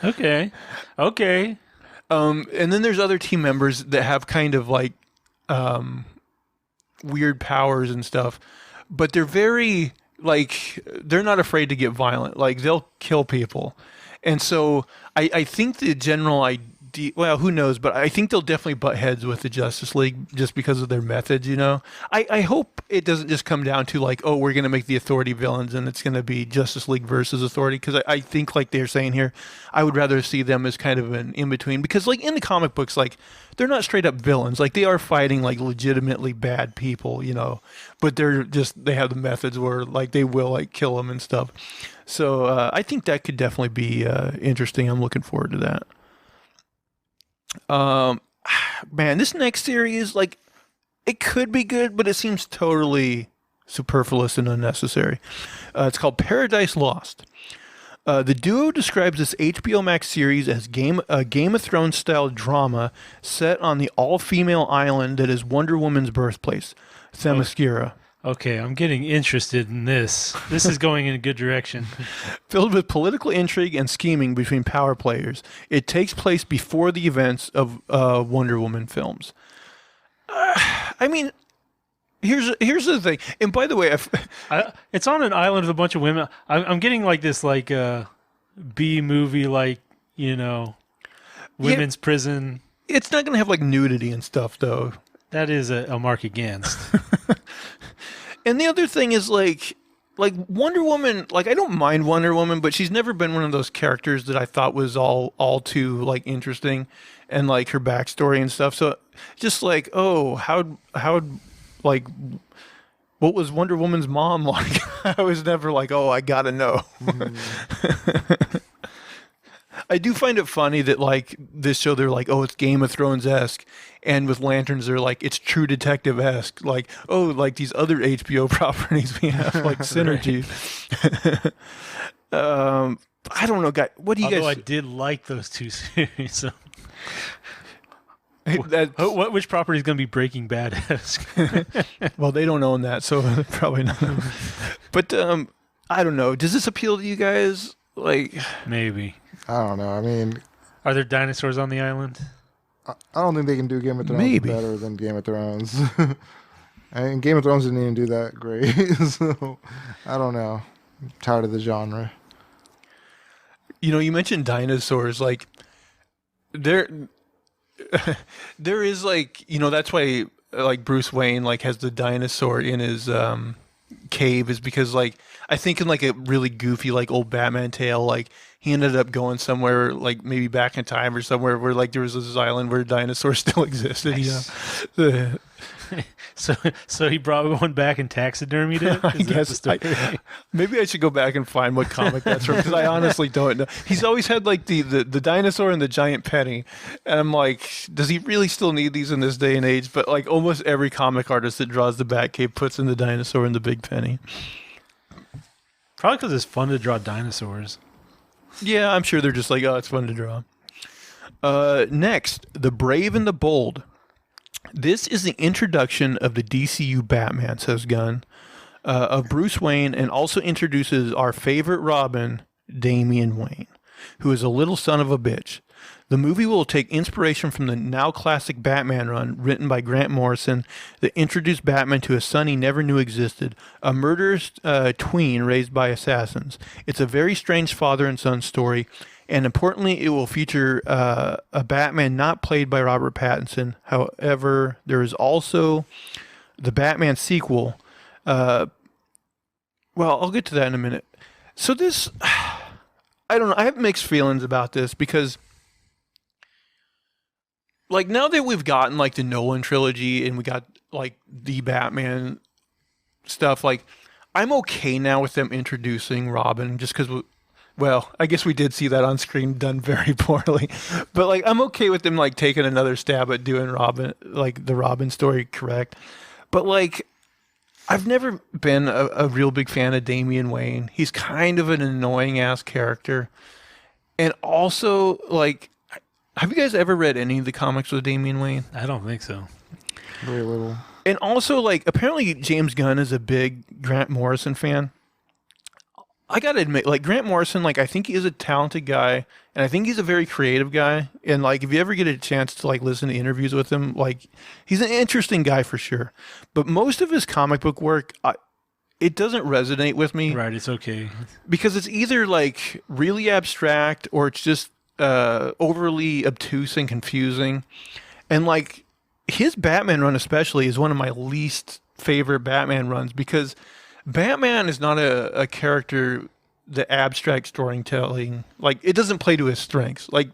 Okay. And then there's other team members that have kind of like weird powers and stuff, but they're very like they're not afraid to get violent. Like they'll kill people, and so I think the general idea. Well, who knows? But I think they'll definitely butt heads with the Justice League just because of their methods, you know? I hope it doesn't just come down to like, oh, we're going to make the Authority villains and it's going to be Justice League versus Authority. Because I think, like they're saying here, I would rather see them as kind of an in-between. Because, like, in the comic books, like, they're not straight up villains. Like, they are fighting, like, legitimately bad people, you know? But they have the methods where, like, they will, like, kill them and stuff. So I think that could definitely be interesting. I'm looking forward to that. Man, this next series, like, it could be good, but it seems totally superfluous and unnecessary. It's called Paradise Lost. The duo describes this HBO Max series as a Game of Thrones style drama set on the all-female island that is Wonder Woman's birthplace, Themyscira. Okay, I'm getting interested in this. This is going in a good direction. Filled with political intrigue and scheming between power players, it takes place before the events of Wonder Woman films. I mean, here's the thing. And by the way, It's on an island with a bunch of women. I'm getting like this like B movie like women's prison. it's not gonna have like nudity and stuff though. That is a mark against. And the other thing is like Wonder Woman, like I don't mind Wonder Woman, but she's never been one of those characters that I thought was all too like interesting, and like her backstory and stuff. So just like, oh, how like what was Wonder Woman's mom like? I was never like, oh, I gotta know. I do find it funny that like this show, they're like, oh, it's Game of Thrones-esque, and with Lanterns, they're like, it's True Detective-esque. Like, oh, like these other HBO properties, we have like synergy. I don't know, guys. What do you Although guys? I did like those two series. So. Which property is going to be Breaking Bad-esque? Well, they don't own that, so probably not. But I don't know. Does this appeal to you guys? Like, maybe. I don't know. I mean, are there dinosaurs on the island? I don't think they can do Game of Thrones Maybe. better than Game of Thrones. And Game of Thrones didn't even do that great. So, I don't know. I'm tired of the genre. you mentioned dinosaurs. Like, there is like, that's why like Bruce Wayne like has the dinosaur in his cave, is because like I think in like a really goofy like old Batman tale, like he ended up going somewhere like maybe back in time or somewhere where like there was this island where dinosaurs still existed. Nice. So he brought one back and taxidermied it? I guess maybe I should go back and find what comic that's from, because I honestly don't know. He's always had like the dinosaur and the giant penny, and I'm like, does he really still need these in this day and age? But like almost every comic artist that draws the Batcave puts in the dinosaur and the big penny. Probably because it's fun to draw dinosaurs. Yeah, I'm sure they're just like, oh, it's fun to draw. Next, The Brave and the Bold. This is the introduction of the DCU Batman, says Gunn, of Bruce Wayne, and also introduces our favorite Robin, Damian Wayne, who is a little son of a bitch. The movie will take inspiration from the now classic Batman run written by Grant Morrison that introduced Batman to a son he never knew existed, a murderous tween raised by assassins. It's a very strange father and son story, and importantly, it will feature a Batman not played by Robert Pattinson. However, there is also the Batman sequel. Well, I'll get to that in a minute. So this, I don't know. I have mixed feelings about this because, like, now that we've gotten like the Nolan trilogy and we got like the Batman stuff, like, I'm okay now with them introducing Robin, just because. Well, I guess we did see that on screen done very poorly, but like I'm okay with them like taking another stab at doing Robin, like the Robin story correct. But like I've never been a real big fan of Damian Wayne. He's kind of an annoying ass character. And also, like, have you guys ever read any of the comics with Damian Wayne? I don't think so. Very little. And also, like, apparently James Gunn is a big Grant Morrison fan. I gotta admit, like, Grant Morrison, like, I think he is a talented guy, and I think he's a very creative guy. And like, if you ever get a chance to like listen to interviews with him, like, he's an interesting guy for sure. But most of his comic book work, it doesn't resonate with me. Right, it's okay. Because it's either like really abstract or it's just overly obtuse and confusing. And like, his Batman run especially is one of my least favorite Batman runs, because Batman is not a character, the abstract storytelling, like, it doesn't play to his strengths. Like,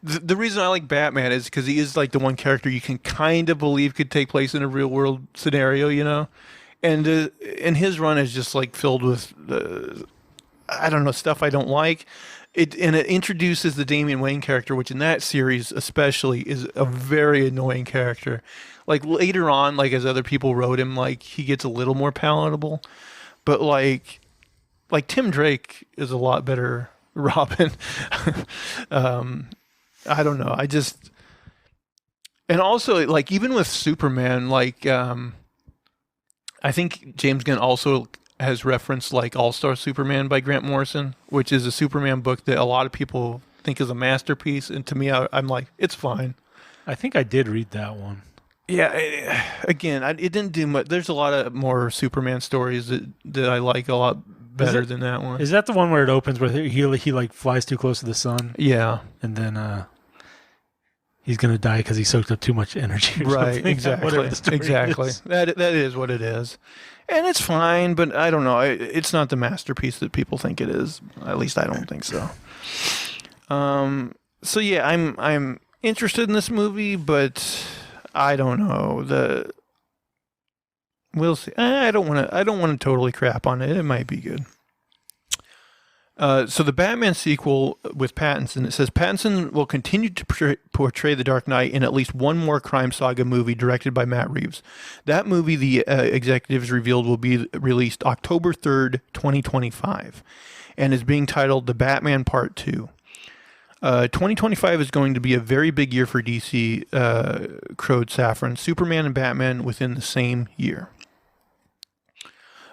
the reason I like Batman is because he is like the one character you can kind of believe could take place in a real world scenario, you know? And his run is just like filled with, I don't know, stuff I don't like. It introduces the Damian Wayne character, which in that series especially is a very annoying character. Like, later on, like, as other people wrote him, like, he gets a little more palatable. But like Tim Drake is a lot better Robin. I don't know. And also, like, even with Superman, like, I think James Gunn also has referenced like All-Star Superman by Grant Morrison, which is a Superman book that a lot of people think is a masterpiece. And to me, I'm like, it's fine. I think I did read that one. Yeah, again, it didn't do much. There's a lot of more Superman stories that I like a lot better than that one. Is that the one where it opens where he like flies too close to the sun? Yeah. And then he's gonna die because he soaked up too much energy. Or Right, something. exactly. Whatever the story Exactly. is. That is what it is. And it's fine, but I don't know. It's not the masterpiece that people think it is. At least I don't think so. So yeah, I'm interested in this movie, but I don't know. We'll see. I don't want to totally crap on it. It might be good. So the Batman sequel with Pattinson, it says Pattinson will continue to portray the Dark Knight in at least one more crime saga movie directed by Matt Reeves. That movie, the executives revealed, will be released October 3rd, 2025, and is being titled The Batman Part 2. 2025 is going to be a very big year for DC, crowed Safran. Superman and Batman within the same year.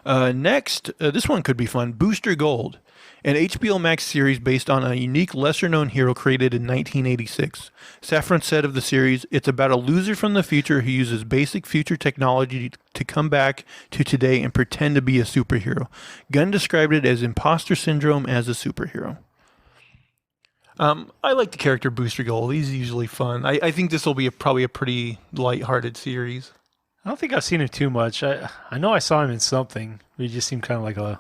Next, this one could be fun. Booster Gold, an HBO Max series based on a unique, lesser-known hero created in 1986. Safran said of the series, "It's about a loser from the future who uses basic future technology to come back to today and pretend to be a superhero." Gunn described it as imposter syndrome as a superhero. I like the character Booster Gold. He's usually fun. I think this will be probably a pretty lighthearted series. I don't think I've seen him too much. I know I saw him in something. He just seemed kind of like a.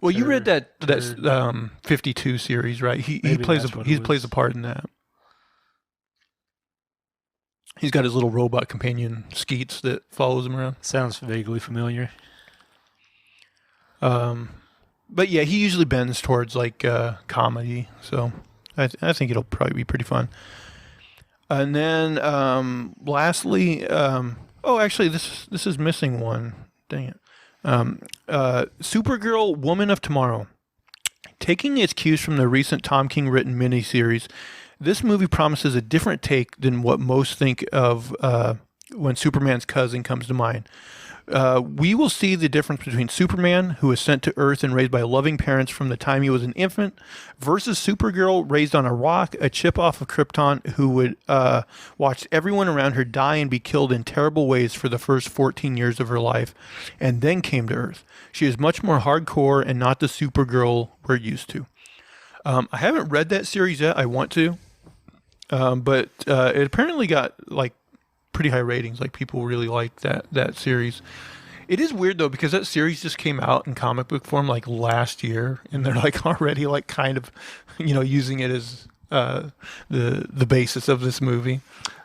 Well, you read that 52 series, right? He plays a part in that. He's got his little robot companion Skeets that follows him around. Sounds vaguely familiar. But yeah, he usually bends towards like comedy, so I think it'll probably be pretty fun. And then lastly, actually this is missing one. Dang it. Supergirl Woman of Tomorrow. Taking its cues from the recent Tom King written miniseries, this movie promises a different take than what most think of when Superman's cousin comes to mind. We will see the difference between Superman, who was sent to Earth and raised by loving parents from the time he was an infant, versus Supergirl, raised on a rock, a chip off of Krypton, who would watch everyone around her die and be killed in terrible ways for the first 14 years of her life, and then came to Earth. She is much more hardcore and not the Supergirl we're used to. I haven't read that series yet. I want to, but it apparently got like pretty high ratings. Like people really like that series. It is weird though, because that series just came out in comic book form like last year, and they're like already like kind of, using it as the basis of this movie.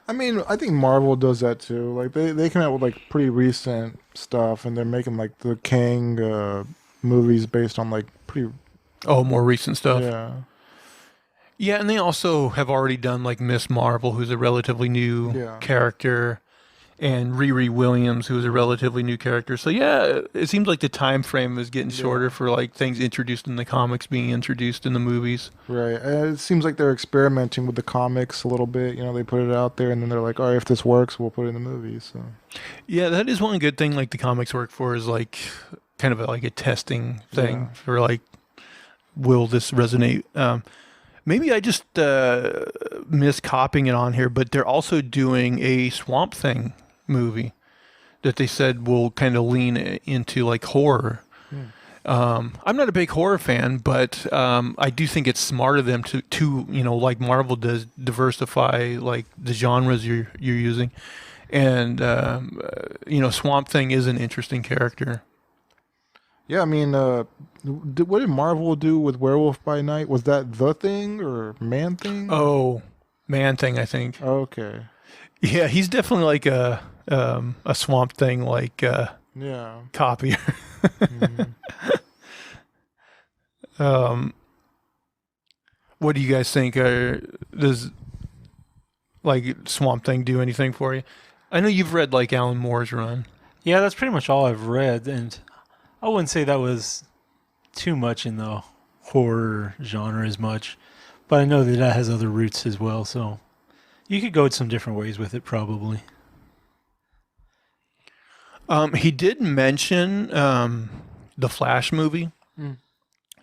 I mean, I think Marvel does that too. Like they come out with like pretty recent stuff, and they're making like the Kang movies based on like pretty more recent stuff. Yeah. Yeah, and they also have already done like Miss Marvel, who's a relatively new character, and Riri Williams, who's a relatively new character. So yeah, it seems like the time frame is getting shorter for like things introduced in the comics being introduced in the movies. Right. It seems like they're experimenting with the comics a little bit. They put it out there, and then they're like, all right, if this works, we'll put it in the movies. So. Yeah, that is one good thing like the comics work for, is like kind of like a testing thing for like, will this resonate? Maybe I just missed copying it on here, but they're also doing a Swamp Thing movie that they said will kind of lean into like horror. I'm not a big horror fan, but I do think it's smart of them to like Marvel does, diversify like the genres you're using. And Swamp Thing is an interesting character. Yeah, I mean, what did Marvel do with Werewolf by Night? Was that The Thing or Man Thing? Oh, Man Thing, I think. Okay. Yeah, he's definitely like a Swamp Thing, like copier. What do you guys think? Does like Swamp Thing do anything for you? I know you've read like Alan Moore's run. Yeah, that's pretty much all I've read, and I wouldn't say that was too much in the horror genre as much, but I know that has other roots as well, so you could go in some different ways with it probably. He did mention the Flash movie.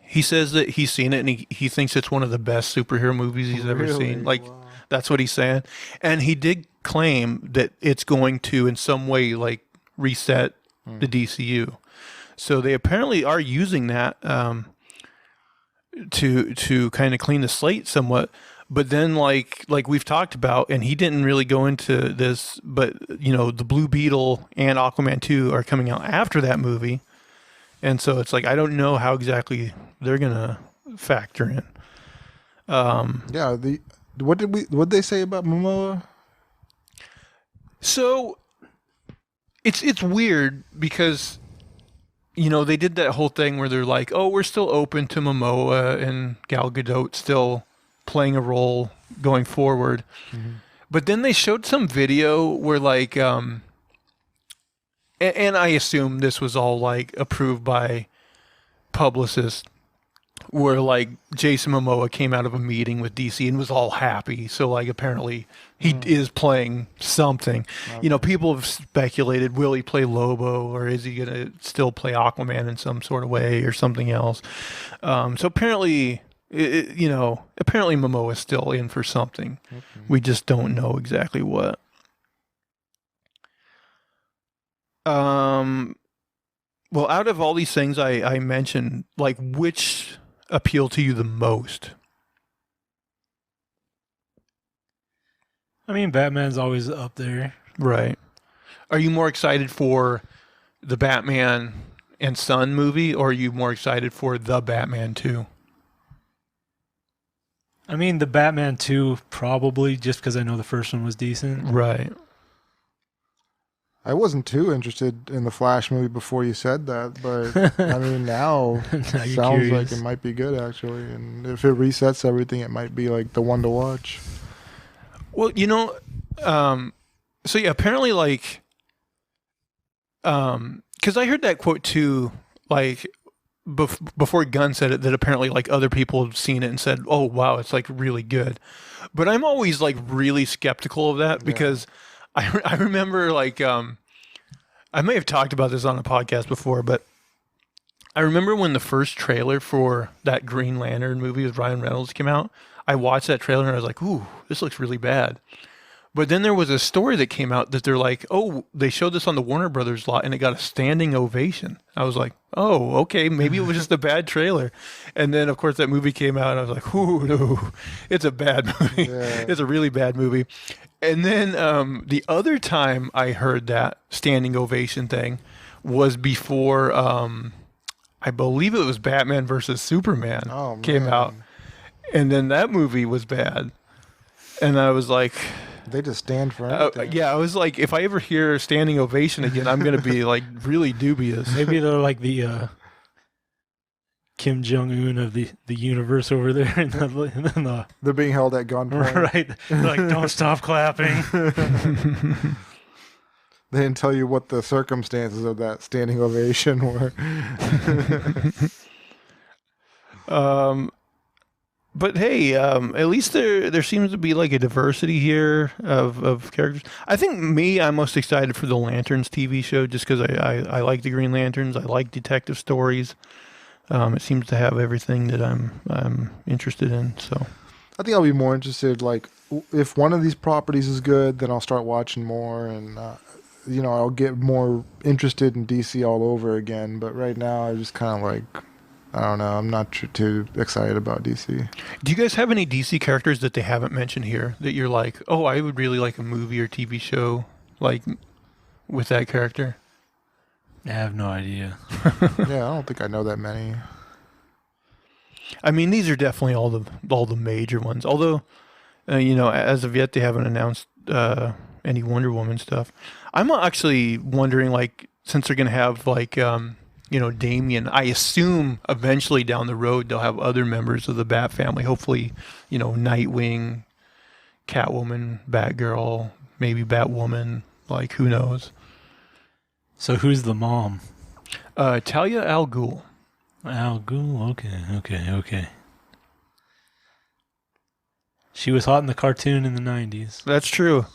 He says that he's seen it and he thinks it's one of the best superhero movies he's ever seen. Like, That's what he's saying. And he did claim that it's going to, in some way, like reset the DCU. So they apparently are using that to kind of clean the slate somewhat. But then, like we've talked about, and he didn't really go into this, but the Blue Beetle and Aquaman 2 are coming out after that movie, and so it's like I don't know how exactly they're gonna factor in. Yeah. What they say about Momoa? So it's weird because they did that whole thing where they're like, oh, we're still open to Momoa and Gal Gadot still playing a role going forward. Mm-hmm. But then they showed some video where like and I assume this was all like approved by publicists, where like Jason Momoa came out of a meeting with DC and was all happy. So like apparently he is playing something. Okay. People have speculated, will he play Lobo or is he going to still play Aquaman in some sort of way or something else? So apparently, apparently Momoa is still in for something. Okay. We just don't know exactly what. Well, out of all these things I mentioned, like which appeal to you the most? I mean, Batman's always up there. Right. Are you more excited for the Batman and Son movie, or are you more excited for the Batman 2? I mean, the Batman 2 probably, just because I know the first one was decent. Right. I wasn't too interested in the Flash movie before you said that, but I mean now it sounds curious. Like it might be good actually, and if it resets everything, it might be like the one to watch. Well, so yeah, apparently like, because I heard that quote too, like before Gunn said it, that apparently like other people have seen it and said, oh wow, it's like really good, but I'm always like really skeptical of that because. I remember like I may have talked about this on a podcast before, but I remember when the first trailer for that Green Lantern movie with Ryan Reynolds came out. I watched that trailer and I was like, "Ooh, this looks really bad." But then there was a story that came out that they're like, "Oh, they showed this on the Warner Brothers lot and it got a standing ovation." I was like, "Oh, okay, maybe it was just a bad trailer." And then of course that movie came out and I was like, "Ooh, no, it's a bad movie. Yeah. It's a really bad movie." And then the other time I heard that standing ovation thing was before I believe it was Batman versus Superman came out. And then that movie was bad. And I was like... They just stand for anything. Yeah, I was like, if I ever hear standing ovation again, I'm going to be like really dubious. Maybe they're like the... Kim Jong-un of the universe over there. And they're being held at gunpoint. Right. They're like, don't stop clapping. They didn't tell you what the circumstances of that standing ovation were. But hey, at least there seems to be like a diversity here of characters. I think I'm most excited for the Lanterns TV show just because I like the Green Lanterns. I like detective stories. It seems to have everything that I'm interested in. So, I think I'll be more interested. Like, if one of these properties is good, then I'll start watching more, and I'll get more interested in DC all over again. But right now, I just kind of like, I don't know. I'm not too excited about DC. Do you guys have any DC characters that they haven't mentioned here that you're like, oh, I would really like a movie or TV show like with that character? I have no idea. Yeah, I don't think I know that many. I mean, these are definitely all the major ones. Although, as of yet, they haven't announced any Wonder Woman stuff. I'm actually wondering, like, since they're going to have, like, Damian, I assume eventually down the road they'll have other members of the Bat family. Hopefully, Nightwing, Catwoman, Batgirl, maybe Batwoman. Like, who knows? So who's the mom? Talia al Ghul. Al Ghul? Okay. She was hot in the cartoon in the 90s. That's true.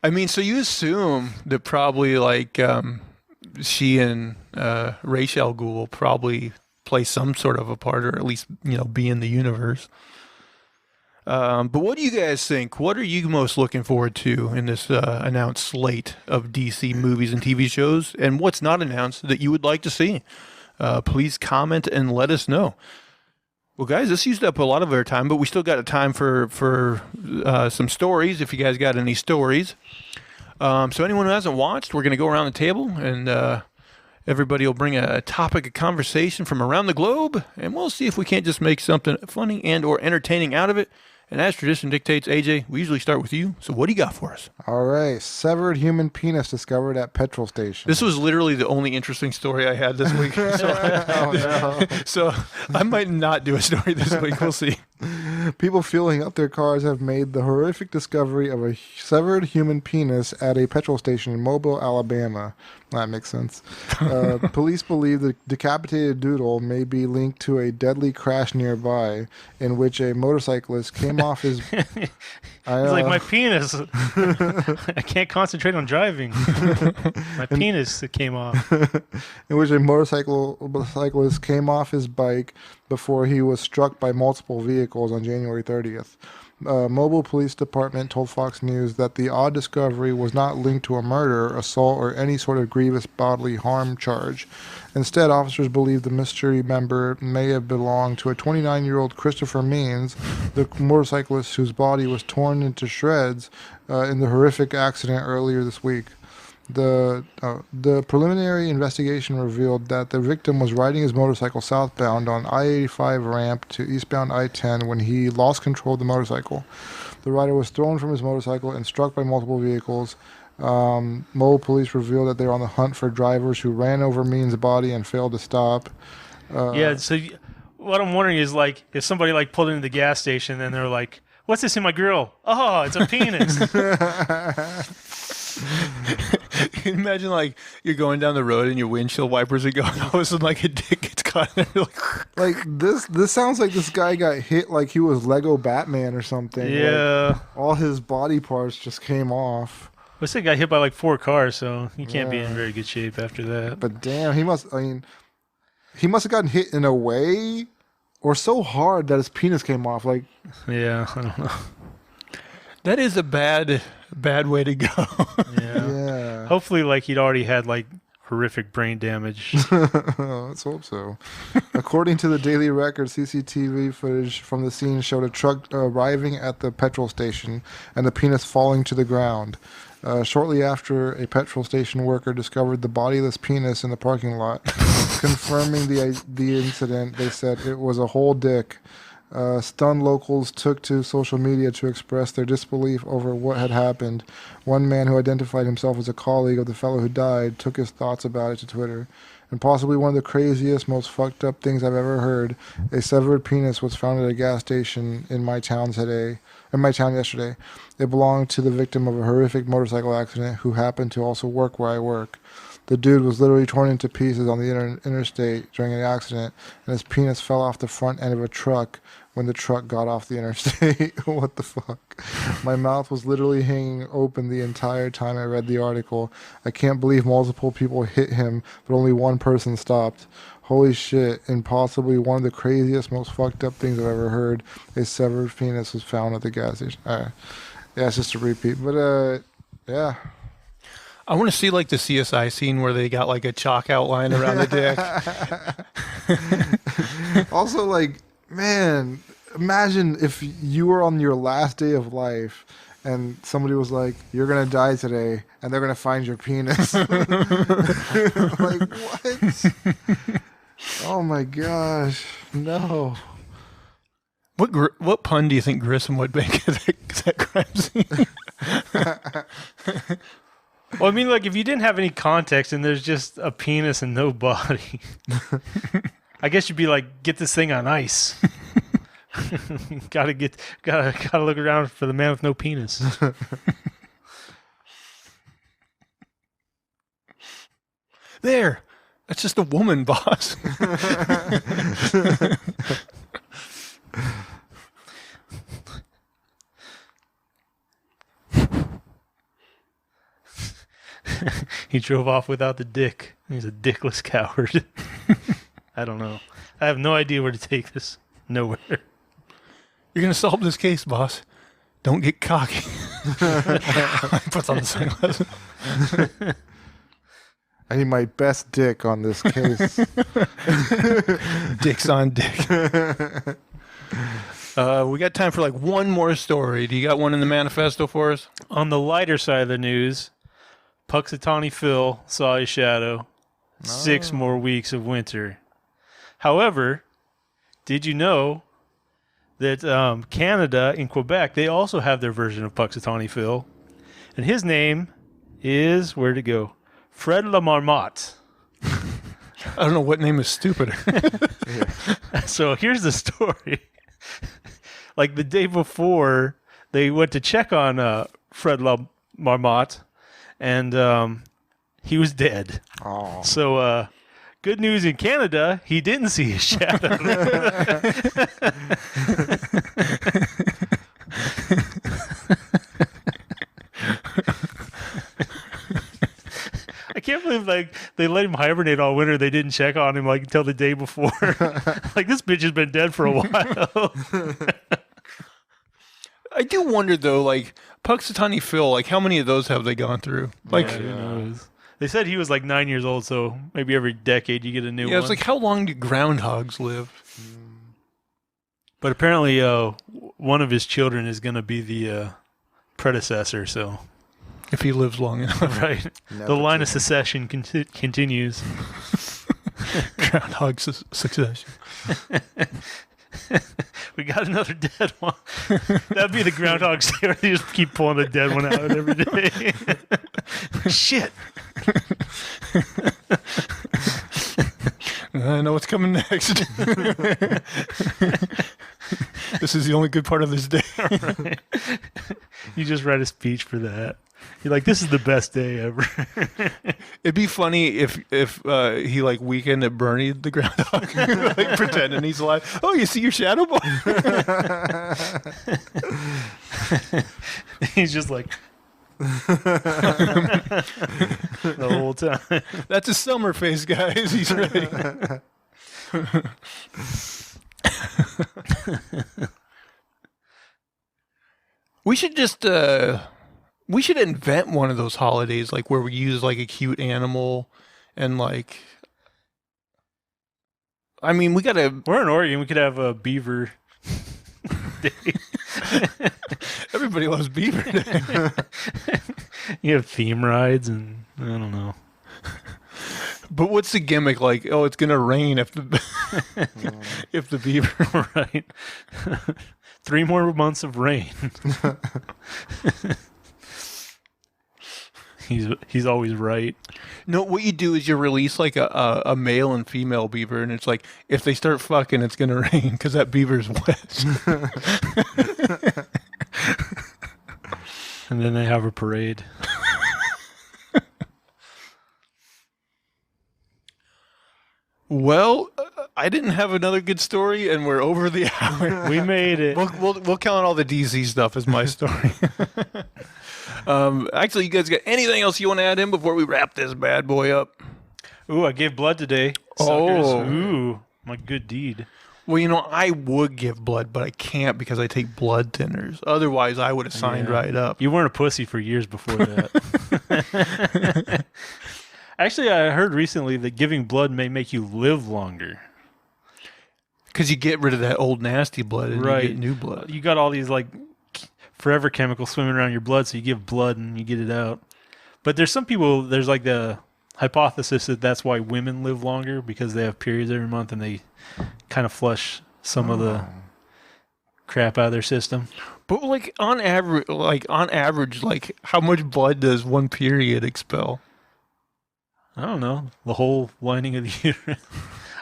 I mean, so you assume that probably like she and Ra's al Ghul will probably play some sort of a part, or at least be in the universe. But what do you guys think? What are you most looking forward to in this announced slate of DC movies and TV shows? And what's not announced that you would like to see? Please comment and let us know. Well, guys, this used up a lot of our time, but we still got time for some stories, if you guys got any stories. So anyone who hasn't watched, we're going to go around the table, and everybody will bring a topic of conversation from around the globe, and we'll see if we can't just make something funny and or entertaining out of it. And as tradition dictates, AJ, we usually start with you. So what do you got for us? All right. Severed human penis discovered at petrol station. This was literally the only interesting story I had this week. So I might not do a story this week. We'll see. People fueling up their cars have made the horrific discovery of a severed human penis at a petrol station in Mobile, Alabama. That makes sense. Police believe the decapitated doodle may be linked to a deadly crash nearby in which a motorcyclist came off his... He's like, my penis. I can't concentrate on driving. My penis came off. In which a motorcyclist came off his bike before he was struck by multiple vehicles on January 30th. Mobile Police Department told Fox News that the odd discovery was not linked to a murder, assault, or any sort of grievous bodily harm charge. Instead, officers believe the mystery member may have belonged to a 29-year-old Christopher Means, the motorcyclist whose body was torn into shreds in the horrific accident earlier this week. The preliminary investigation revealed that the victim was riding his motorcycle southbound on I-85 ramp to eastbound I-10 when he lost control of the motorcycle. The rider was thrown from his motorcycle and struck by multiple vehicles. Mobile police revealed that they were on the hunt for drivers who ran over Means' body and failed to stop. So what I'm wondering is, like, if somebody like pulled into the gas station and they're like, "What's this in my grill?" "Oh, it's a penis." Imagine, like, you're going down the road and your windshield wipers are going, all of a sudden, like, a dick gets caught in there. Like, this sounds like this guy got hit like he was Lego Batman or something. Yeah. Like, all his body parts just came off. This guy got hit by like 4 cars, so he can't be in very good shape after that. But damn, he must have gotten hit in a way or so hard that his penis came off. Like, yeah, I don't know. That is a bad way to go. Yeah. Hopefully, like, he'd already had like horrific brain damage. Let's hope so. According to the Daily Record, CCTV footage from the scene showed a truck arriving at the petrol station and the penis falling to the ground. Shortly after, a petrol station worker discovered the bodiless penis in the parking lot. Confirming the incident, they said it was a whole dick. Stunned locals took to social media to express their disbelief over what had happened. One man who identified himself as a colleague of the fellow who died took his thoughts about it to Twitter. And possibly one of the craziest, most fucked up things I've ever heard, a severed penis was found at a gas station in my town yesterday. It belonged to the victim of a horrific motorcycle accident who happened to also work where I work. The dude was literally torn into pieces on the interstate during an accident, and his penis fell off the front end of a truck when the truck got off the interstate. What the fuck? My mouth was literally hanging open the entire time I read the article. I can't believe multiple people hit him, but only one person stopped. Holy shit, and possibly one of the craziest, most fucked up things I've ever heard. A severed penis was found at the gas station. Yeah, it's just a repeat, but yeah. I want to see, like, the CSI scene where they got, like, a chalk outline around the dick. Also, like, man, imagine if you were on your last day of life and somebody was like, "You're going to die today," and they're going to find your penis. Like, what? Oh, my gosh. No. What pun do you think Grissom would make of that crime scene? Well, I mean, like, if you didn't have any context and there's just a penis and no body, I guess you'd be like, get this thing on ice. Gotta look around for the man with no penis. There. That's just a woman, boss. He drove off without the dick. He's a dickless coward. I don't know. I have no idea where to take this. Nowhere. You're going to solve this case, boss. Don't get cocky. Puts on the sunglasses. I need my best dick on this case. Dick's on dick. We got time for like one more story. Do you got one in the manifesto for us? On the lighter side of the news, Puxatawny Phil saw his shadow. 6 more weeks of winter. However, did you know that Canada and Quebec, they also have their version of Puxatawny Phil? And his name is, where'd it go? Fred La Marmotte. I don't know what name is stupider. So here's the story. Like the day before, they went to check on Fred La Marmotte, and he was dead. Oh. So, good news in Canada, he didn't see his shadow. I can't believe like they let him hibernate all winter. They didn't check on him like until the day before. Like this bitch has been dead for a while. I do wonder though, like Puxatawny Phil, like how many of those have they gone through? Like, Yeah, who knows? They said he was like 9 years old, so maybe every decade you get a new one. yeah, it's like how long do groundhogs live? But apparently, one of his children is going to be the predecessor. So, If he lives long enough. right, the line of succession continues. Groundhog succession. We got another dead one. That'd be the Groundhog Day. They just keep pulling the dead one out every day. Shit. I know what's coming next. This is the only good part of this day. Right. You just write a speech for that. You're like, this is the best day ever. It'd be funny if he like weekend at Bernie the groundhog, like pretending he's alive. Oh, you see your shadow boy? He's just like the whole time. That's a summer face, guys. He's ready. We should just we should invent one of those holidays, like where we use like a cute animal and like. I mean, we gotta. We're in Oregon. We could have a beaver day. Everybody loves Beaver Day. You have theme rides, and I don't know. But what's the gimmick? Like, oh, it's gonna rain if the if the beaver. Right. 3 more months of rain. He's always right. No, what you do is you release like a male and female beaver, and it's like if they start fucking, it's gonna rain because that beaver's wet. And then they have a parade. Well, I didn't have another good story, and we're over the hour. We made it. We'll count all the DC stuff as my story. Actually, you guys got anything else you want to add in before we wrap this bad boy up? Ooh, I gave blood today. Oh. Suckers. Ooh, my good deed. Well, you know, I would give blood, but I can't because I take blood thinners. Otherwise, I would have signed right up. You weren't a pussy for years before that. Actually, I heard recently that giving blood may make you live longer. Because you get rid of that old nasty blood and you get new blood. You got all these like forever chemicals swimming around your blood, so you give blood and you get it out. But there's some people, there's like the hypothesis that that's why women live longer because they have periods every month and they kind of flush some of the crap out of their system. But like on average, like how much blood does one period expel? I don't know, the whole lining of the uterus.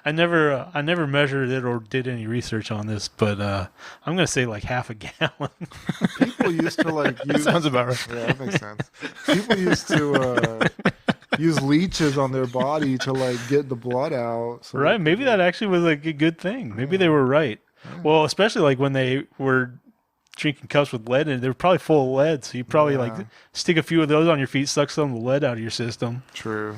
I never measured it or did any research on this, but I'm gonna say like half a gallon. People used to like use. That sounds about right. Yeah, that makes sense. People used to use leeches on their body to like get the blood out. So Right? Maybe that actually was like a good thing. Maybe they were right. Well, especially like when they were drinking cups with lead in it, they were probably full of lead. So you probably like stick a few of those on your feet, suck some of the lead out of your system. True.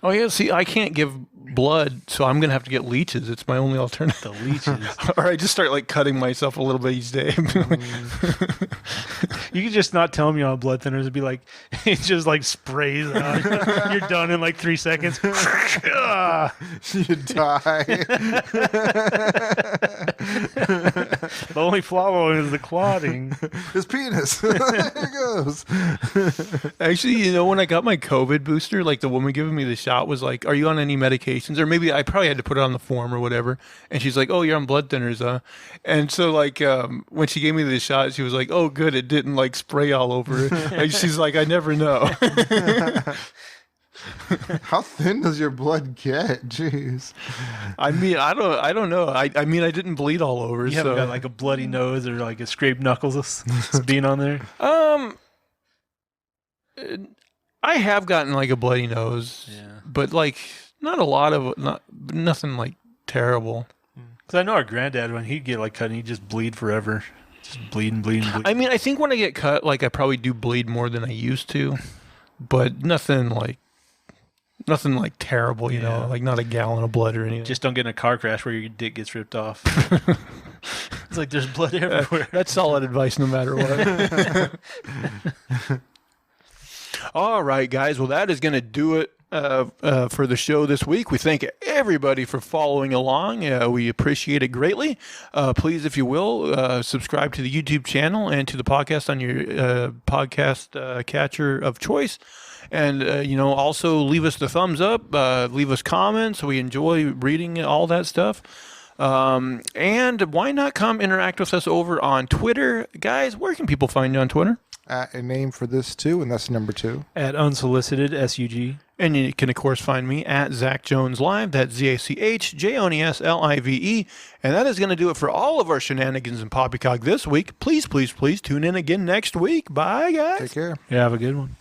Oh yeah, see, I can't give blood, so I'm gonna have to get leeches. It's my only alternative. The leeches. Or I just start like cutting myself a little bit each day. You could just not tell me on blood thinners and be like, it just like sprays out. You're done in like 3 seconds. You die. The only flaw is the clotting. His penis. There it goes. Actually, when I got my COVID booster, like the woman giving me the shot was like, "Are you on any medications?" Or maybe I probably had to put it on the form or whatever. And she's like, "Oh, you're on blood thinners, huh?" And so like when she gave me the shot, she was like, "Oh, good, it didn't like spray all over." Like, she's like, "I never know." How thin does your blood get? Jeez. I mean, I don't know. I mean, I didn't bleed all over. You so. haven't got like a bloody nose or like a scraped knuckles being on there? I have gotten like a bloody nose, but like not a lot of nothing like terrible. Because I know our granddad, when he'd get like cut, he'd just bleed forever. Just bleeding. I mean, I think when I get cut, like I probably do bleed more than I used to, but nothing like terrible, you know, like not a gallon of blood or anything. Just don't get in a car crash where your dick gets ripped off. It's like there's blood everywhere. That's solid advice no matter what. All right, guys. Well, that is going to do it for the show this week. We thank everybody for following along. We appreciate it greatly. Please, if you will, subscribe to the YouTube channel and to the podcast on your podcast catcher of choice. And, also leave us the thumbs up, leave us comments. We enjoy reading all that stuff. And why not come interact with us over on Twitter? Guys, where can people find you on Twitter? A name for this too, and that's number 2. At unsolicited SUG. And you can, of course, find me at Zach Jones Live. That's ZachJonesLive. And that is going to do it for all of our shenanigans and poppycock this week. Please, please, please tune in again next week. Bye, guys. Take care. Yeah, have a good one.